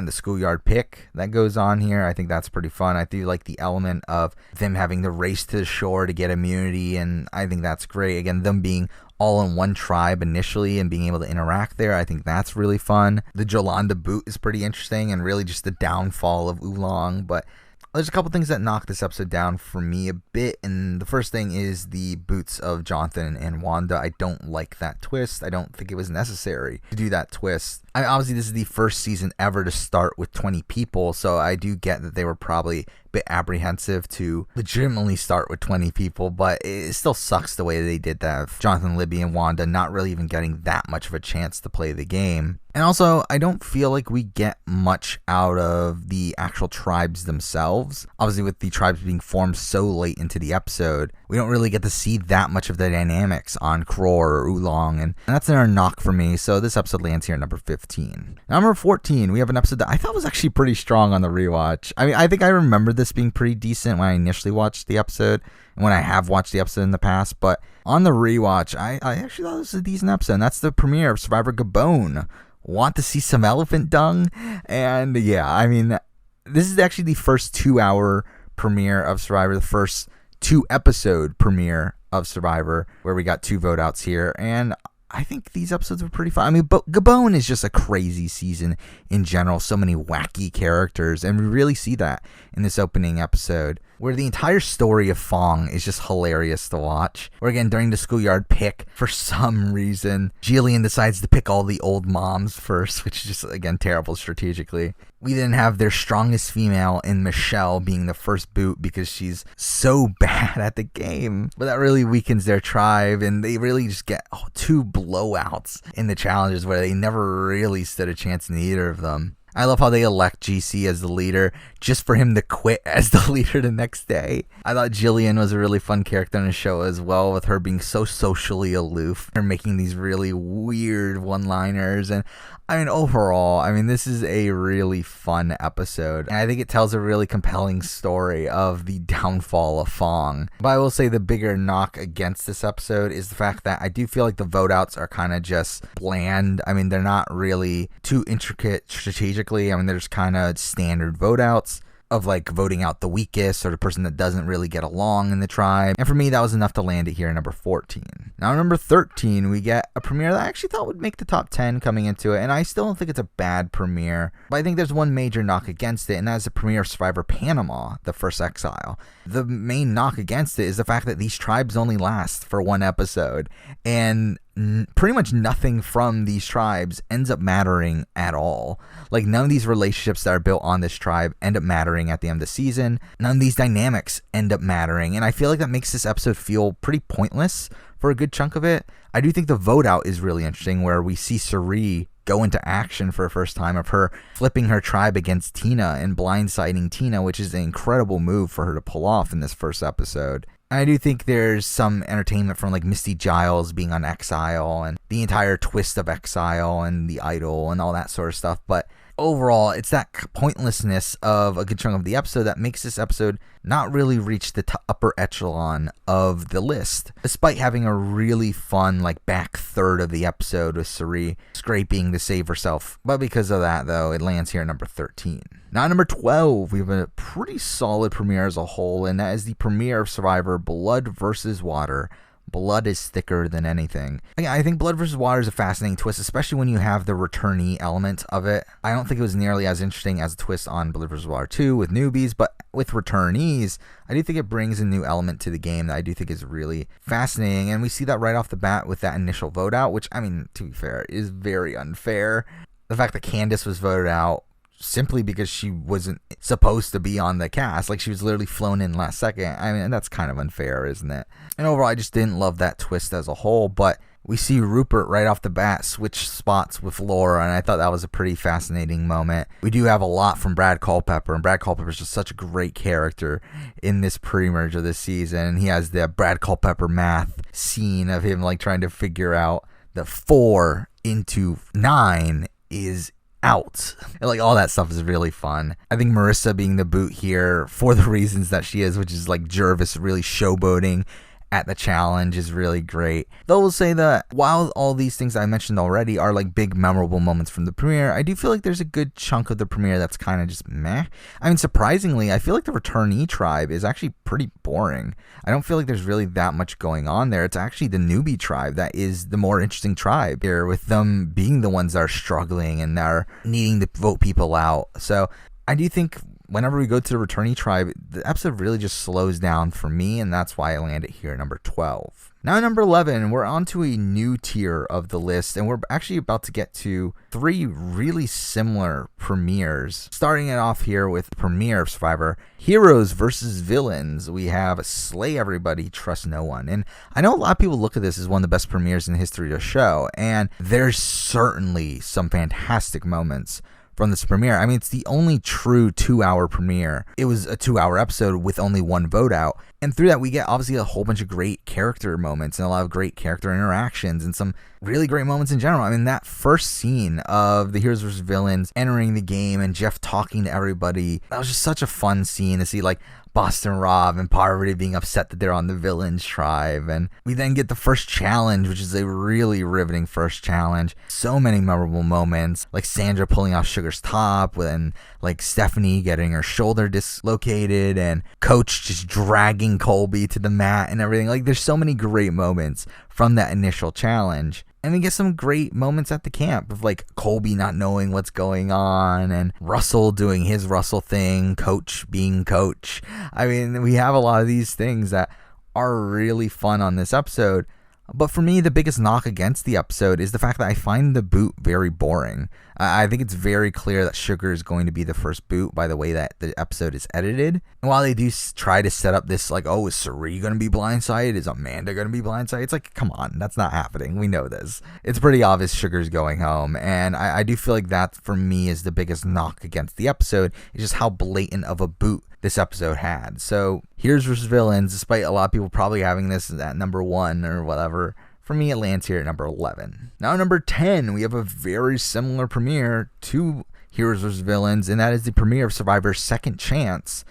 schoolyard pick that goes on here. I think that's pretty fun. I do like the element of them having to race to the shore to get immunity, and I think that's great. Again, them being all in one tribe initially and being able to interact there, I think that's really fun. The Jolanda boot is pretty interesting, and really just the downfall of Oolong. But there's a couple things that knock this episode down for me a bit, and the first thing is the boots of Jonathan and Wanda. I don't like that twist. I don't think it was necessary to do that twist. I mean, obviously, this is the first season ever to start with 20 people, so I do get that they were probably a bit apprehensive to legitimately start with 20 people, but it still sucks the way they did that. Jonathan, Libby, and Wanda not really even getting that much of a chance to play the game. And also, I don't feel like we get much out of the actual tribes themselves. Obviously, with the tribes being formed so late into the episode, we don't really get to see that much of the dynamics on Kror or Oolong, and that's another knock for me. So this episode lands here at number 15. Number 14, we have an episode that I thought was actually pretty strong on the rewatch. I mean, I think I remember this being pretty decent when I initially watched the episode, and when I have watched the episode in the past, but on the rewatch, I actually thought this was a decent episode, and that's the premiere of Survivor Gabon. Want to see some elephant dung? And yeah, I mean, this is actually the first 2-hour premiere of Survivor, the first 2-episode premiere of Survivor, where we got 2 vote outs here, and I think these episodes were pretty fun. I mean, but Gabon is just a crazy season in general. So many wacky characters, and we really see that in this opening episode, where the entire story of Fong is just hilarious to watch. Where again, during the schoolyard pick, for some reason, Jillian decides to pick all the old moms first, which is just, again, terrible strategically. We then have their strongest female in Michelle being the first boot because she's so bad at the game. But that really weakens their tribe, and they really just get 2 blowouts in the challenges where they never really stood a chance in either of them. I love how they elect GC as the leader just for him to quit as the leader the next day. I thought Jillian was a really fun character in the show as well, with her being so socially aloof, her making these really weird one-liners. And I mean, overall, this is a really fun episode. And I think it tells a really compelling story of the downfall of Fong. But I will say the bigger knock against this episode is the fact that I do feel like the vote outs are kind of just bland. They're not really too intricate strategically. They're just kind of standard vote outs of like voting out the weakest or the person that doesn't really get along in the tribe. And for me, that was enough to land it here at number 14. Now, number 13, we get a premiere that I actually thought would make the top 10 coming into it. And I still don't think it's a bad premiere, but I think there's one major knock against it, and that is the premiere of Survivor Panama, the first exile. The main knock against it is the fact that these tribes only last for one episode, and pretty much nothing from these tribes ends up mattering at all. Like, none of these relationships that are built on this tribe end up mattering at the end of the season. None of these dynamics end up mattering, and I feel like that makes this episode feel pretty pointless for a good chunk of it. I do think the vote out is really interesting, where we see Suri go into action for the first time of her flipping her tribe against Tina and blindsiding Tina, which is an incredible move for her to pull off in this first episode. I do think there's some entertainment from like Misty Giles being on Exile and the entire twist of Exile and the idol and all that sort of stuff, but overall, it's that pointlessness of a good chunk of the episode that makes this episode not really reach the upper echelon of the list, despite having a really fun like back third of the episode with Suri scraping to save herself. But because of that, though, it lands here at number 13. Now, number 12, we have a pretty solid premiere as a whole, and that is the premiere of Survivor Blood vs. Water. Blood is thicker than anything. I think Blood vs. Water is a fascinating twist, especially when you have the returnee element of it. I don't think it was nearly as interesting as a twist on Blood vs. Water 2 with newbies, but with returnees, I do think it brings a new element to the game that I do think is really fascinating, and we see that right off the bat with that initial vote out, which, to be fair, is very unfair. The fact that Candace was voted out simply because she wasn't supposed to be on the cast. Like, she was literally flown in last second. That's kind of unfair, isn't it? And overall, I just didn't love that twist as a whole, but we see Rupert right off the bat switch spots with Laura, and I thought that was a pretty fascinating moment. We do have a lot from Brad Culpepper, and Brad Culpepper is just such a great character in this pre-merge of this season, and he has the Brad Culpepper math scene of him like trying to figure out that 4 into 9 is out. And like, all that stuff is really fun. I think Marissa being the boot here for the reasons that she is, which is like Jervis really showboating at the challenge, is really great. Though we'll say that while all these things I mentioned already are like big memorable moments from the premiere, I do feel like there's a good chunk of the premiere that's kind of just meh. Surprisingly, I feel like the returnee tribe is actually pretty boring. I don't feel like there's really that much going on there. It's actually the newbie tribe that is the more interesting tribe here, with them being the ones that are struggling and that are needing to vote people out. So I do think whenever we go to the returnee tribe, the episode really just slows down for me, and that's why I landed here at number 12. Now, at number 11, we're on to a new tier of the list, and we're actually about to get to 3 really similar premieres. Starting it off here with the premiere of Survivor, Heroes versus Villains. We have Slay Everybody, Trust No One. And I know a lot of people look at this as one of the best premieres in the history of the show, and there's certainly some fantastic moments from this premiere. It's the only true 2-hour premiere. It was a 2-hour episode with only one vote out. And through that, we get obviously a whole bunch of great character moments and a lot of great character interactions and some really great moments in general. That first scene of the Heroes vs. Villains entering the game and Jeff talking to everybody, that was just such a fun scene to see, like, Boston Rob and Parvati being upset that they're on the villains tribe. And we then get the first challenge, which is a really riveting first challenge. So many memorable moments, like Sandra pulling off Sugar's top, and like Stephanie getting her shoulder dislocated, and Coach just dragging Colby to the mat and everything. Like, there's so many great moments from that initial challenge. And we get some great moments at the camp of like Colby not knowing what's going on and Russell doing his Russell thing, Coach being Coach. We have a lot of these things that are really fun on this episode. But for me, the biggest knock against the episode is the fact that I find the boot very boring. I think it's very clear that Sugar is going to be the first boot by the way that the episode is edited. And while they do try to set up this, like, oh, is Suri going to be blindsided? Is Amanda going to be blindsided? It's like, come on, that's not happening. We know this. It's pretty obvious Sugar's going home. And I do feel like that, for me, is the biggest knock against the episode, is just how blatant of a boot this episode had. So Heroes vs. Villains, despite a lot of people probably having this at number 1 or whatever, for me it lands here at number 11. Now number 10, we have a very similar premiere to Heroes vs. Villains, and that is the premiere of Survivor's Second Chance.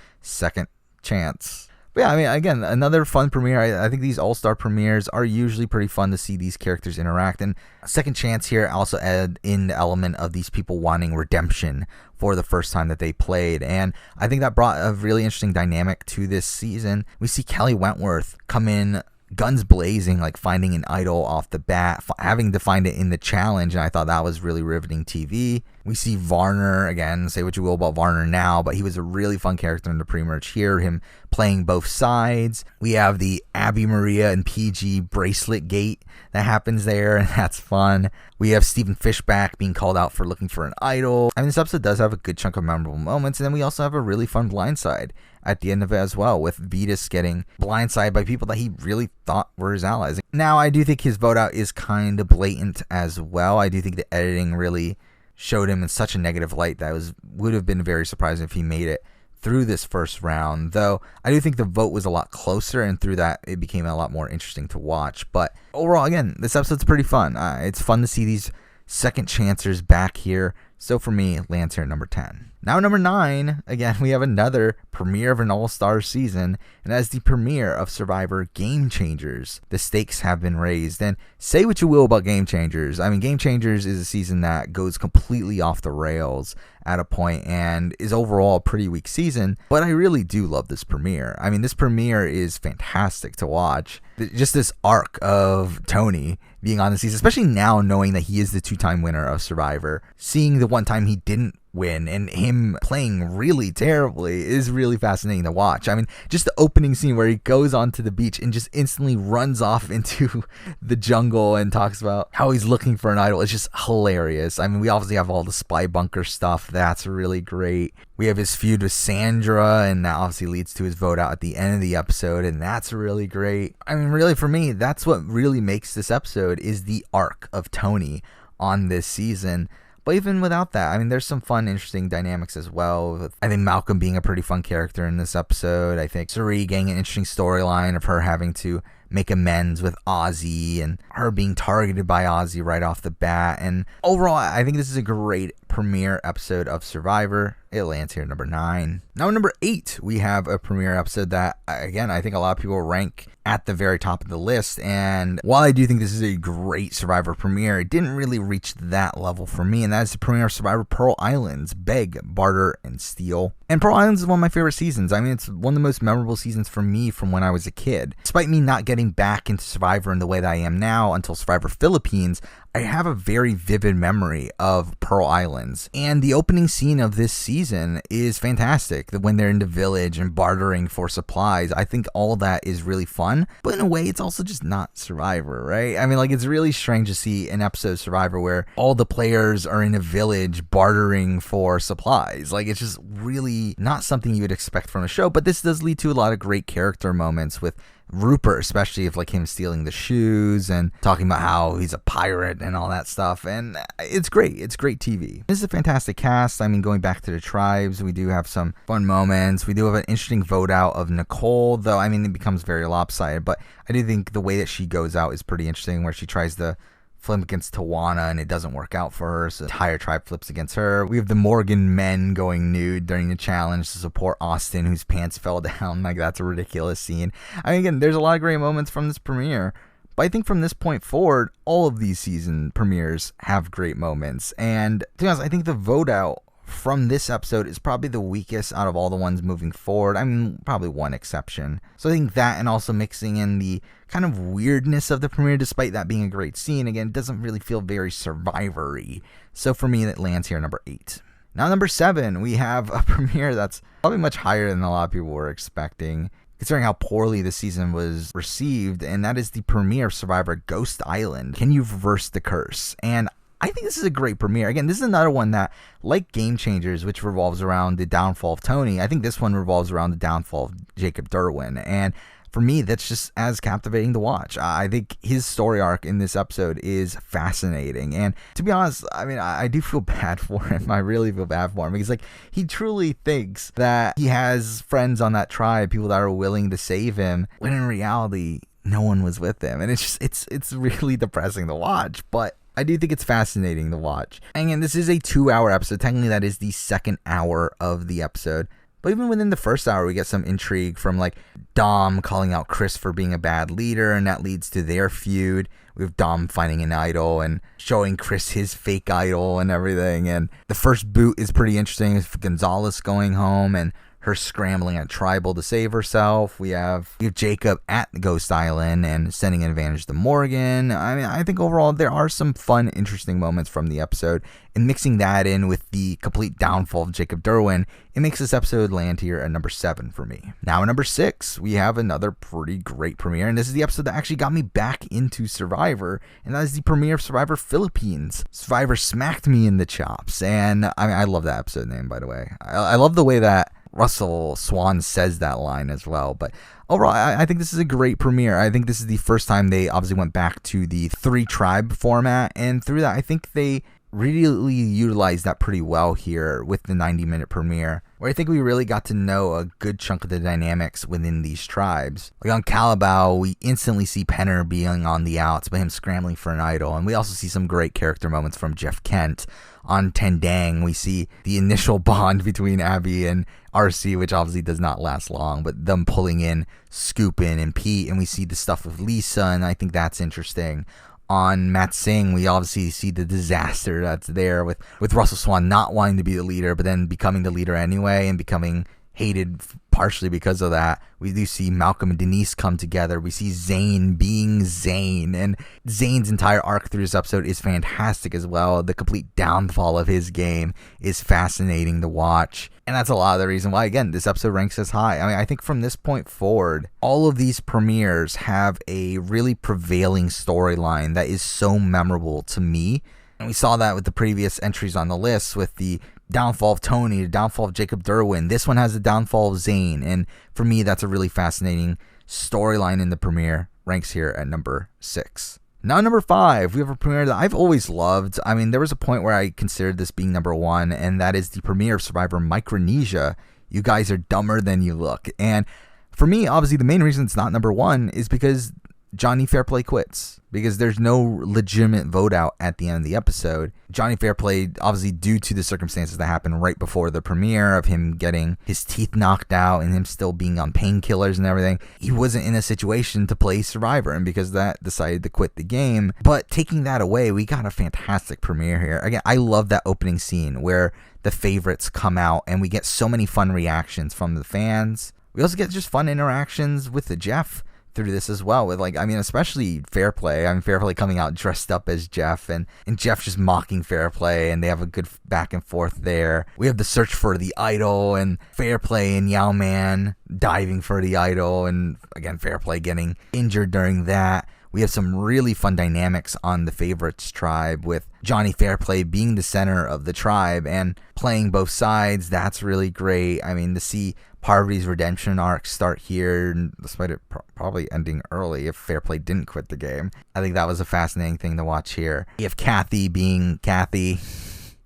But yeah, I mean, again, another fun premiere. I think these all-star premieres are usually pretty fun to see these characters interact. And Second Chance here also add in the element of these people wanting redemption for the first time that they played. And I think that brought a really interesting dynamic to this season. We see Kelly Wentworth come in guns blazing, like finding an idol off the bat, having to find it in the challenge, and I thought that was really riveting TV. We see Varner, again, say what you will about Varner now, but he was a really fun character in the pre-merge here, him playing both sides. We have the Abby Maria and PG bracelet gate that happens there, and that's fun. We have Stephen Fishback being called out for looking for an idol. I mean, this episode does have a good chunk of memorable moments, and then we also have a really fun blindside at the end of it as well, with Vetus getting blindsided by people that he really thought were his allies. Now, I do think his vote out is kind of blatant as well. I do think the editing really showed him in such a negative light that would have been very surprising if he made it through this first round, though I do think the vote was a lot closer, and through that it became a lot more interesting to watch. But overall, again, this episode's pretty fun. It's fun to see these second chancers back here. So for me, it lands here at number 10. Now number 9, again, we have another premiere of an all-star season, and that's the premiere of Survivor Game Changers. The stakes have been raised, and say what you will about Game Changers. I mean, Game Changers is a season that goes completely off the rails at a point and is overall a pretty weak season, but I really do love this premiere. I mean, this premiere is fantastic to watch. Just this arc of Tony being on the season, especially now knowing that he is the 2-time winner of Survivor, seeing the one time he didn't win and him playing really terribly is really fascinating to watch. I mean, just the opening scene where he goes onto the beach and just instantly runs off into the jungle and talks about how he's looking for an idol. It's just hilarious. I mean, we obviously have all the spy bunker stuff. That's really great. We have his feud with Sandra, and that obviously leads to his vote out at the end of the episode, and that's really great. I mean, really, for me, that's what really makes this episode, is the arc of Tony on this season. But even without that, I mean, there's some fun, interesting dynamics as well. I think Malcolm being a pretty fun character in this episode. I think Suri getting an interesting storyline of her having to make amends with Ozzy and her being targeted by Ozzy right off the bat. And overall, I think this is a great premiere episode of Survivor. It lands here at number 9. Now, number 8, we have a premiere episode that, again, I think a lot of people rank at the very top of the list. And while I do think this is a great Survivor premiere, it didn't really reach that level for me. And that is the premiere of Survivor Pearl Islands, Beg, Barter, and Steal. And Pearl Islands is one of my favorite seasons. I mean, it's one of the most memorable seasons for me from when I was a kid. Despite me not getting back into Survivor in the way that I am now until Survivor Philippines, I have a very vivid memory of Pearl Islands. And the opening scene of this season is fantastic. When they're in the village and bartering for supplies, I think all that is really fun. But in a way, it's also just not Survivor, right? I mean, like, it's really strange to see an episode of Survivor where all the players are in a village bartering for supplies. Like, it's just really not something you would expect from a show. But this does lead to a lot of great character moments with Rupert, especially of like him stealing the shoes and talking about how he's a pirate and all that stuff. And it's great. It's great TV. This is a fantastic cast. I mean, going back to the tribes, we do have some fun moments. We do have an interesting vote out of Nicole, though. I mean, it becomes very lopsided, but I do think the way that she goes out is pretty interesting, where she tries to flip against Tawana and it doesn't work out for her, so the entire tribe flips against her. We have the Morgan men going nude during the challenge to support Austin, whose pants fell down. Like, that's a ridiculous scene. I mean, again, there's a lot of great moments from this premiere, but I think from this point forward, all of these season premieres have great moments. And to be honest, I think the vote out from this episode is probably the weakest out of all the ones moving forward. I mean, probably one exception. So I think that, and also mixing in the kind of weirdness of the premiere, despite that being a great scene, again, it doesn't really feel very Survivor-y. So for me, that lands here number 8. Now, number 7, we have a premiere that's probably much higher than a lot of people were expecting. considering how poorly the season was received, and that is the premiere of Survivor Ghost Island. Can you reverse the curse? And I think this is a great premiere. Again, this is another one that, like Game Changers, which revolves around the downfall of Tony, I think this one revolves around the downfall of Jacob Derwin. And for me, that's just as captivating to watch. I think his story arc in this episode is fascinating. And to be honest, I mean, I do feel bad for him. I really feel bad for him because, like, he truly thinks that he has friends on that tribe, people that are willing to save him, when in reality, no one was with him. And it's really depressing to watch. But I do think it's fascinating to watch. And again, this is a 2-hour episode. Technically, that is the second hour of the episode. But even within the first hour, we get some intrigue from, like, Dom calling out Chris for being a bad leader, and that leads to their feud. We have Dom finding an idol and showing Chris his fake idol and everything. And the first boot is pretty interesting with Gonzalez going home and her scrambling at Tribal to save herself. We have Jacob at Ghost Island and sending an advantage to Morgan. I mean, I think overall there are some fun, interesting moments from the episode. And mixing that in with the complete downfall of Jacob Derwin, it makes this episode land here at number 7 for me. Now at number 6, we have another pretty great premiere. And this is the episode that actually got me back into Survivor. And that is the premiere of Survivor Philippines. Survivor smacked me in the chops. And I mean, I love that episode name, by the way. I love the way that Russell Swan says that line as well. But overall, I think this is a great premiere. I think this is the first time they obviously went back to the 3-tribe format. And through that, I think they really utilized that pretty well here with the 90-minute premiere, where I think we really got to know a good chunk of the dynamics within these tribes. Like on Calabao, we instantly see Penner being on the outs, but him scrambling for an idol. And we also see some great character moments from Jeff Kent. On Tendang, we see the initial bond between Abby and RC, which obviously does not last long, but them pulling in Scoopin and Pete, and we see the stuff with Lisa, and I think that's interesting. On Matt Singh, we obviously see the disaster that's there with Russell Swan not wanting to be the leader, but then becoming the leader anyway and becoming hated partially because of that. We do see Malcolm and Denise come together. We see Zane being Zane, and Zane's entire arc through this episode is fantastic as well. The complete downfall of his game is fascinating to watch, and that's a lot of the reason why, again, this episode ranks as high. I mean, I think from this point forward, all of these premieres have a really prevailing storyline that is so memorable to me. And we saw that with the previous entries on the list with the downfall of Tony, the downfall of Jacob Derwin. This one has the downfall of Zane. And for me, that's a really fascinating storyline in the premiere. Ranks here at number 6. Now, number 5, we have a premiere that I've always loved. I mean, there was a point where I considered this being number 1, and that is the premiere of Survivor Micronesia. You guys are dumber than you look. And for me, obviously, the main reason it's not number 1 is because Johnny Fairplay quits, because there's no legitimate vote out at the end of the episode. Johnny Fairplay, obviously due to the circumstances that happened right before the premiere of him getting his teeth knocked out and him still being on painkillers and everything, he wasn't in a situation to play Survivor, and because of that, decided to quit the game. But taking that away, we got a fantastic premiere here. Again, I love that opening scene where the favorites come out and we get so many fun reactions from the fans. We also get just fun interactions with the Jeff through this as well, with, like, I mean, especially Fairplay. I mean, Fairplay coming out dressed up as Jeff, and Jeff just mocking Fairplay, and they have a good back and forth there. We have the search for the idol, and Fairplay and Yao Man diving for the idol, and again, Fairplay getting injured during that. We have some really fun dynamics on the favorites tribe with Johnny Fairplay being the center of the tribe and playing both sides. That's really great. I mean, to see Parvati's redemption arc start here, despite it probably ending early if Fairplay didn't quit the game, I think that was a fascinating thing to watch here. We have Kathy being Kathy,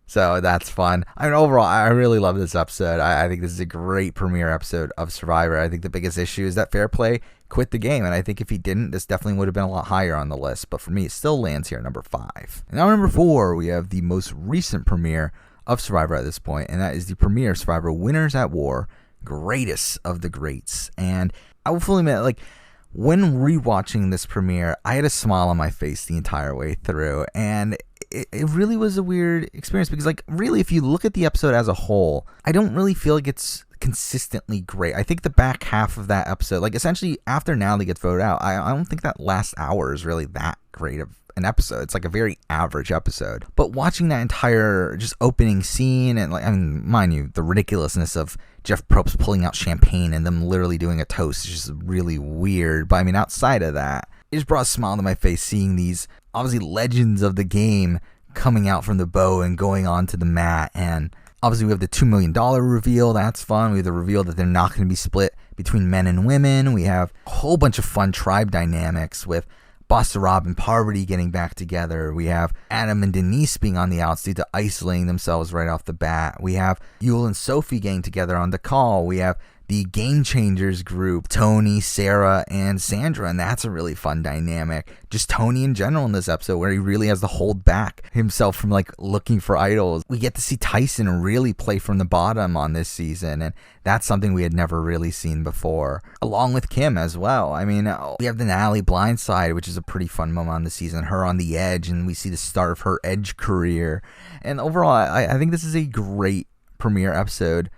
so that's fun. I mean, overall, I really love this episode. I think this is a great premiere episode of Survivor. I think the biggest issue is that Fairplay quit the game, and I think if he didn't, this definitely would have been a lot higher on the list, but for me, it still lands here at number 5. And now number 4, we have the most recent premiere of Survivor at this point, and that is the premiere of Survivor Winners at War, greatest of the greats. And I will fully admit, like, when rewatching this premiere, I had a smile on my face the entire way through, and it really was a weird experience because, like, really, if you look at the episode as a whole, I don't really feel like it's consistently great. I think the back half of that episode, like, essentially after Natalie gets voted out, I don't think that last hour is really that great of an episode. It's like a very average episode. But watching that entire just opening scene, and, like, I mean, mind you, the ridiculousness of Jeff Probst pulling out champagne and them literally doing a toast is just really weird. But I mean, outside of that, it just brought a smile to my face seeing these obviously legends of the game coming out from the bow and going onto the mat. And obviously we have the $2 million reveal. That's fun. We have the reveal that they're not going to be split between men and women. We have a whole bunch of fun tribe dynamics with Boston Rob and Parvati getting back together. We have Adam and Denise being on the outs due to isolating themselves right off the bat. We have Yul and Sophie getting together on the call. We have the Game Changers group, Tony, Sarah, and Sandra, and that's a really fun dynamic. Just Tony in general in this episode, where he really has to hold back himself from like looking for idols. We get to see Tyson really play from the bottom on this season, and that's something we had never really seen before, along with Kim as well. I mean, we have the Natalie Blindside, which is a pretty fun moment on the season, her on the edge, and we see the start of her edge career. And overall, I think this is a great premiere episode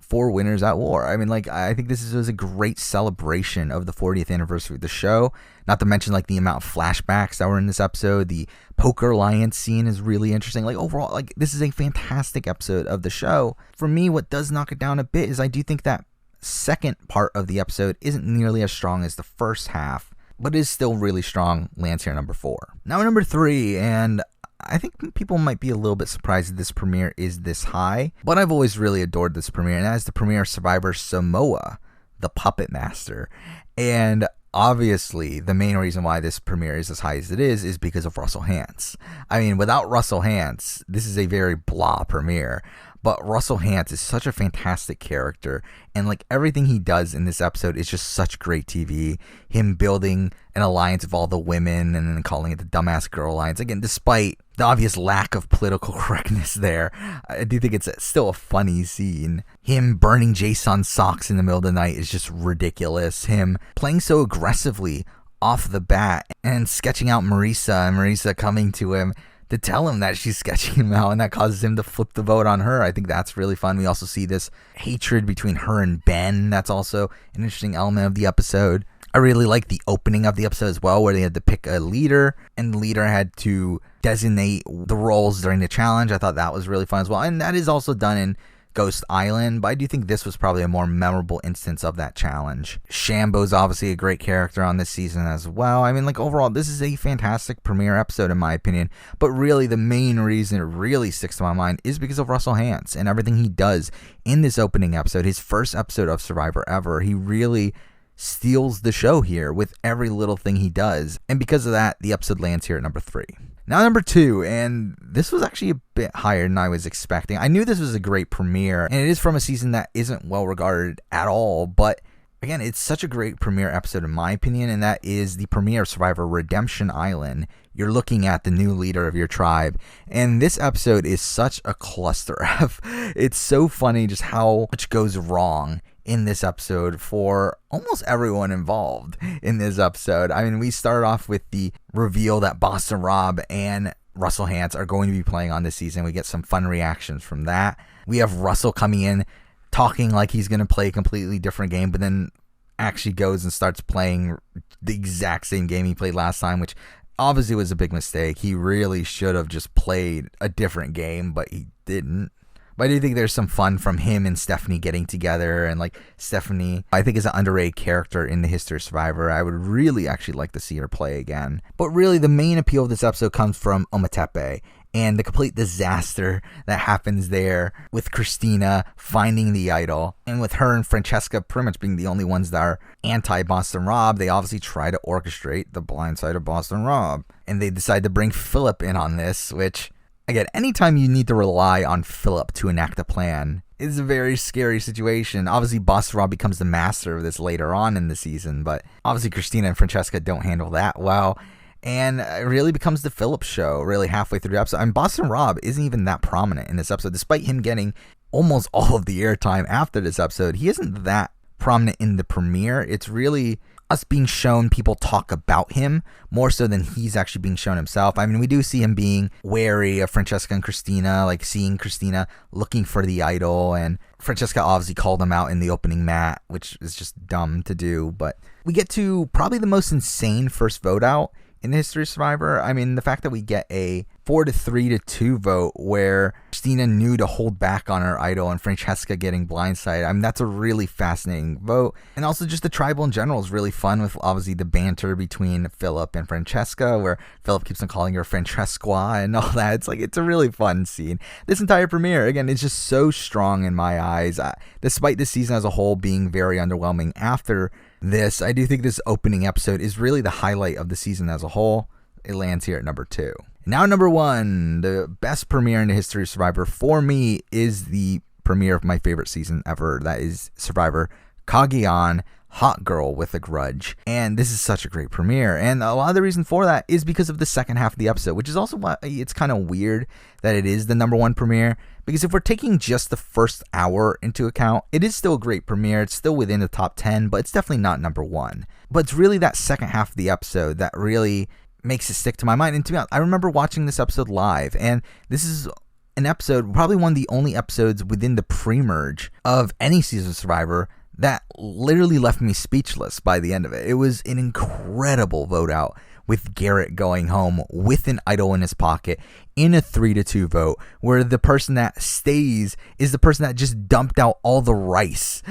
for Winners at War. I mean, like, I think this was a great celebration of the 40th anniversary of the show. Not to mention, like, the amount of flashbacks that were in this episode. The Poker Alliance scene is really interesting. Like, overall, like, this is a fantastic episode of the show. For me, what does knock it down a bit is I do think that second part of the episode isn't nearly as strong as the first half, but is still really strong. Lands here number 4. Now number 3, and I think people might be a little bit surprised that this premiere is this high, but I've always really adored this premiere, and that is the premiere of Survivor Samoa, the Puppet Master. And obviously, the main reason why this premiere is as high as it is because of Russell Hantz. I mean, without Russell Hantz, this is a very blah premiere. But Russell Hantz is such a fantastic character, and like everything he does in this episode is just such great TV. Him building an alliance of all the women and then calling it the Dumbass Girl Alliance. Again, despite the obvious lack of political correctness there, I do think it's still a funny scene. Him burning Jason's socks in the middle of the night is just ridiculous. Him playing so aggressively off the bat and sketching out Marisa, and Marisa coming to him to tell him that she's sketching him out, and that causes him to flip the vote on her. I think that's really fun. We also see this hatred between her and Ben. That's also an interesting element of the episode. I really like the opening of the episode as well, where they had to pick a leader, and the leader had to designate the roles during the challenge. I thought that was really fun as well, and that is also done in Ghost Island, but I do think this was probably a more memorable instance of that challenge. Shambo's obviously a great character on this season as well. I mean, like, overall, this is a fantastic premiere episode in my opinion, but really the main reason it really sticks to my mind is because of Russell Hantz and everything he does in this opening episode, his first episode of Survivor ever. He really steals the show here with every little thing he does, and because of that, the episode lands here at number 3. Now number 2, and this was actually a bit higher than I was expecting. I knew this was a great premiere, and it is from a season that isn't well regarded at all, but again, it's such a great premiere episode in my opinion, and that is the premiere of Survivor Redemption Island. You're looking at the new leader of your tribe, and this episode is such a cluster F. It's so funny just how much goes wrong in this episode for almost everyone involved in this episode. I mean, we start off with the reveal that Boston Rob and Russell Hantz are going to be playing on this season. We get some fun reactions from that. We have Russell coming in talking like he's going to play a completely different game, but then actually goes and starts playing the exact same game he played last time, which obviously was a big mistake. He really should have just played a different game, but he didn't. But I do think there's some fun from him and Stephanie getting together, and like Stephanie, I think, is an underrated character in the history of Survivor. I would really actually like to see her play again. But really, the main appeal of this episode comes from Ometepe and the complete disaster that happens there with Christina finding the idol, and with her and Francesca pretty much being the only ones that are anti-Boston Rob. They obviously try to orchestrate the blind side of Boston Rob, and they decide to bring Philip in on this, which, again, anytime you need to rely on Philip to enact a plan is a very scary situation. Obviously, Boston Rob becomes the master of this later on in the season, but obviously Christina and Francesca don't handle that well, and it really becomes the Philip show really halfway through the episode. And Boston Rob isn't even that prominent in this episode, despite him getting almost all of the airtime after this episode. He isn't that prominent in the premiere. It's really us being shown people talk about him more so than he's actually being shown himself. I mean, we do see him being wary of Francesca and Christina, like seeing Christina looking for the idol, and Francesca obviously called him out in the opening mat, which is just dumb to do. But we get to probably the most insane first vote out in the history of Survivor. I mean, the fact that we get a 4-3-2 vote where Christina knew to hold back on her idol and Francesca getting blindsided. I mean, that's a really fascinating vote. And also just the tribal in general is really fun, with obviously the banter between Philip and Francesca, where Philip keeps on calling her Francesqua and all that. It's a really fun scene. This entire premiere, again, is just so strong in my eyes. Despite this season as a whole being very underwhelming after this, I do think this opening episode is really the highlight of the season as a whole. It lands here at number 2. Now number 1, the best premiere in the history of Survivor for me is the premiere of my favorite season ever. That is Survivor Cagayan, Hot Girl with a Grudge. And this is such a great premiere. And a lot of the reason for that is because of the second half of the episode, which is also why it's kind of weird that it is the number 1 premiere. Because if we're taking just the first hour into account, it is still a great premiere. It's still within the top 10, but it's definitely not number 1. But it's really that second half of the episode that really makes it stick to my mind. And to be honest, I remember watching this episode live, and this is an episode, probably one of the only episodes within the pre-merge of any season of Survivor that literally left me speechless by the end of it. It was an incredible vote out, with Garrett going home with an idol in his pocket in a 3-2 vote, where the person that stays is the person that just dumped out all the rice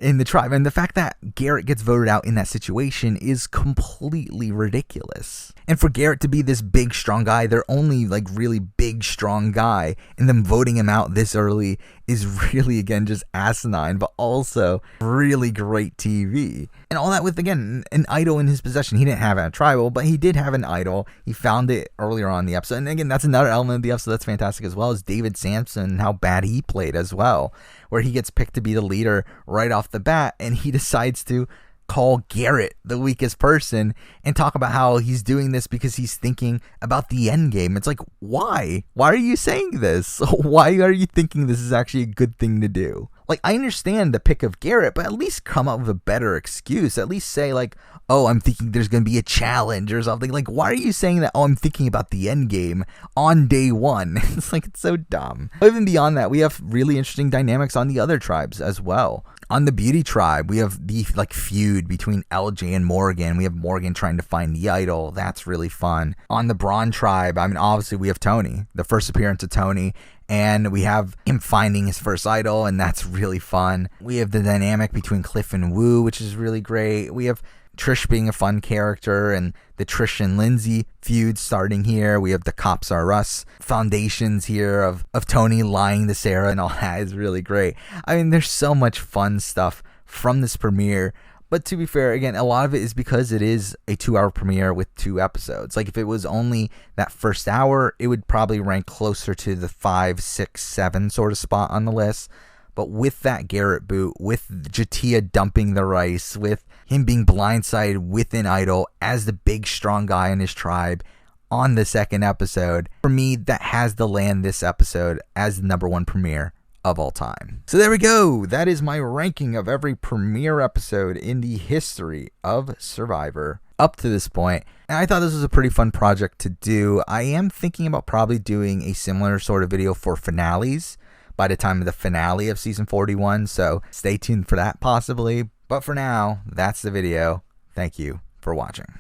in the tribe. And the fact that Garrett gets voted out in that situation is completely ridiculous. And for Garrett to be this big, strong guy, they're only like really big, strong guy, and them voting him out this early is really, again, just asinine, but also really great TV. And all that with, again, an idol in his possession. He didn't have it at Tribal, but he did have an idol. He found it earlier on in the episode. And again, that's another element of the episode that's fantastic, as well as David Sampson and how bad he played as well, where he gets picked to be the leader right off the bat, and he decides to call Garrett the weakest person and talk about how he's doing this because he's thinking about the end game. It's like, why? Why are you saying this? Why are you thinking this is actually a good thing to do? Like, I understand the pick of Garrett, but at least come up with a better excuse. At least say, like, oh, I'm thinking there's going to be a challenge or something. Like, why are you saying that? Oh, I'm thinking about the end game on day 1. It's like, it's so dumb. But even beyond that, we have really interesting dynamics on the other tribes as well. On the Beauty tribe, we have the feud between LJ and Morgan. We have Morgan trying to find the idol. That's really fun. On the Braun tribe, I mean, obviously we have Tony, the first appearance of Tony, and we have him finding his first idol, and that's really fun. We have the dynamic between Cliff and Wu, which is really great. We have Trish being a fun character, and the Trish and Lindsay feud starting here. We have the Cops Are Us foundations here of Tony lying to Sarah, and all that is really great. I mean, there's so much fun stuff from this premiere. But to be fair, again, a lot of it is because it is a 2-hour premiere with 2 episodes. Like, if it was only that first hour, it would probably rank closer to the 5, 6, 7 sort of spot on the list. But with that Garrett boot, with Jatia dumping the rice, with him being blindsided with an idol as the big, strong guy in his tribe on the second episode, for me, that has to land this episode as the number 1 premiere of all time. So there we go. That is my ranking of every premiere episode in the history of Survivor up to this point. And I thought this was a pretty fun project to do. I am thinking about probably doing a similar sort of video for finales by the time of the finale of season 41. So stay tuned for that possibly. But for now, that's the video. Thank you for watching.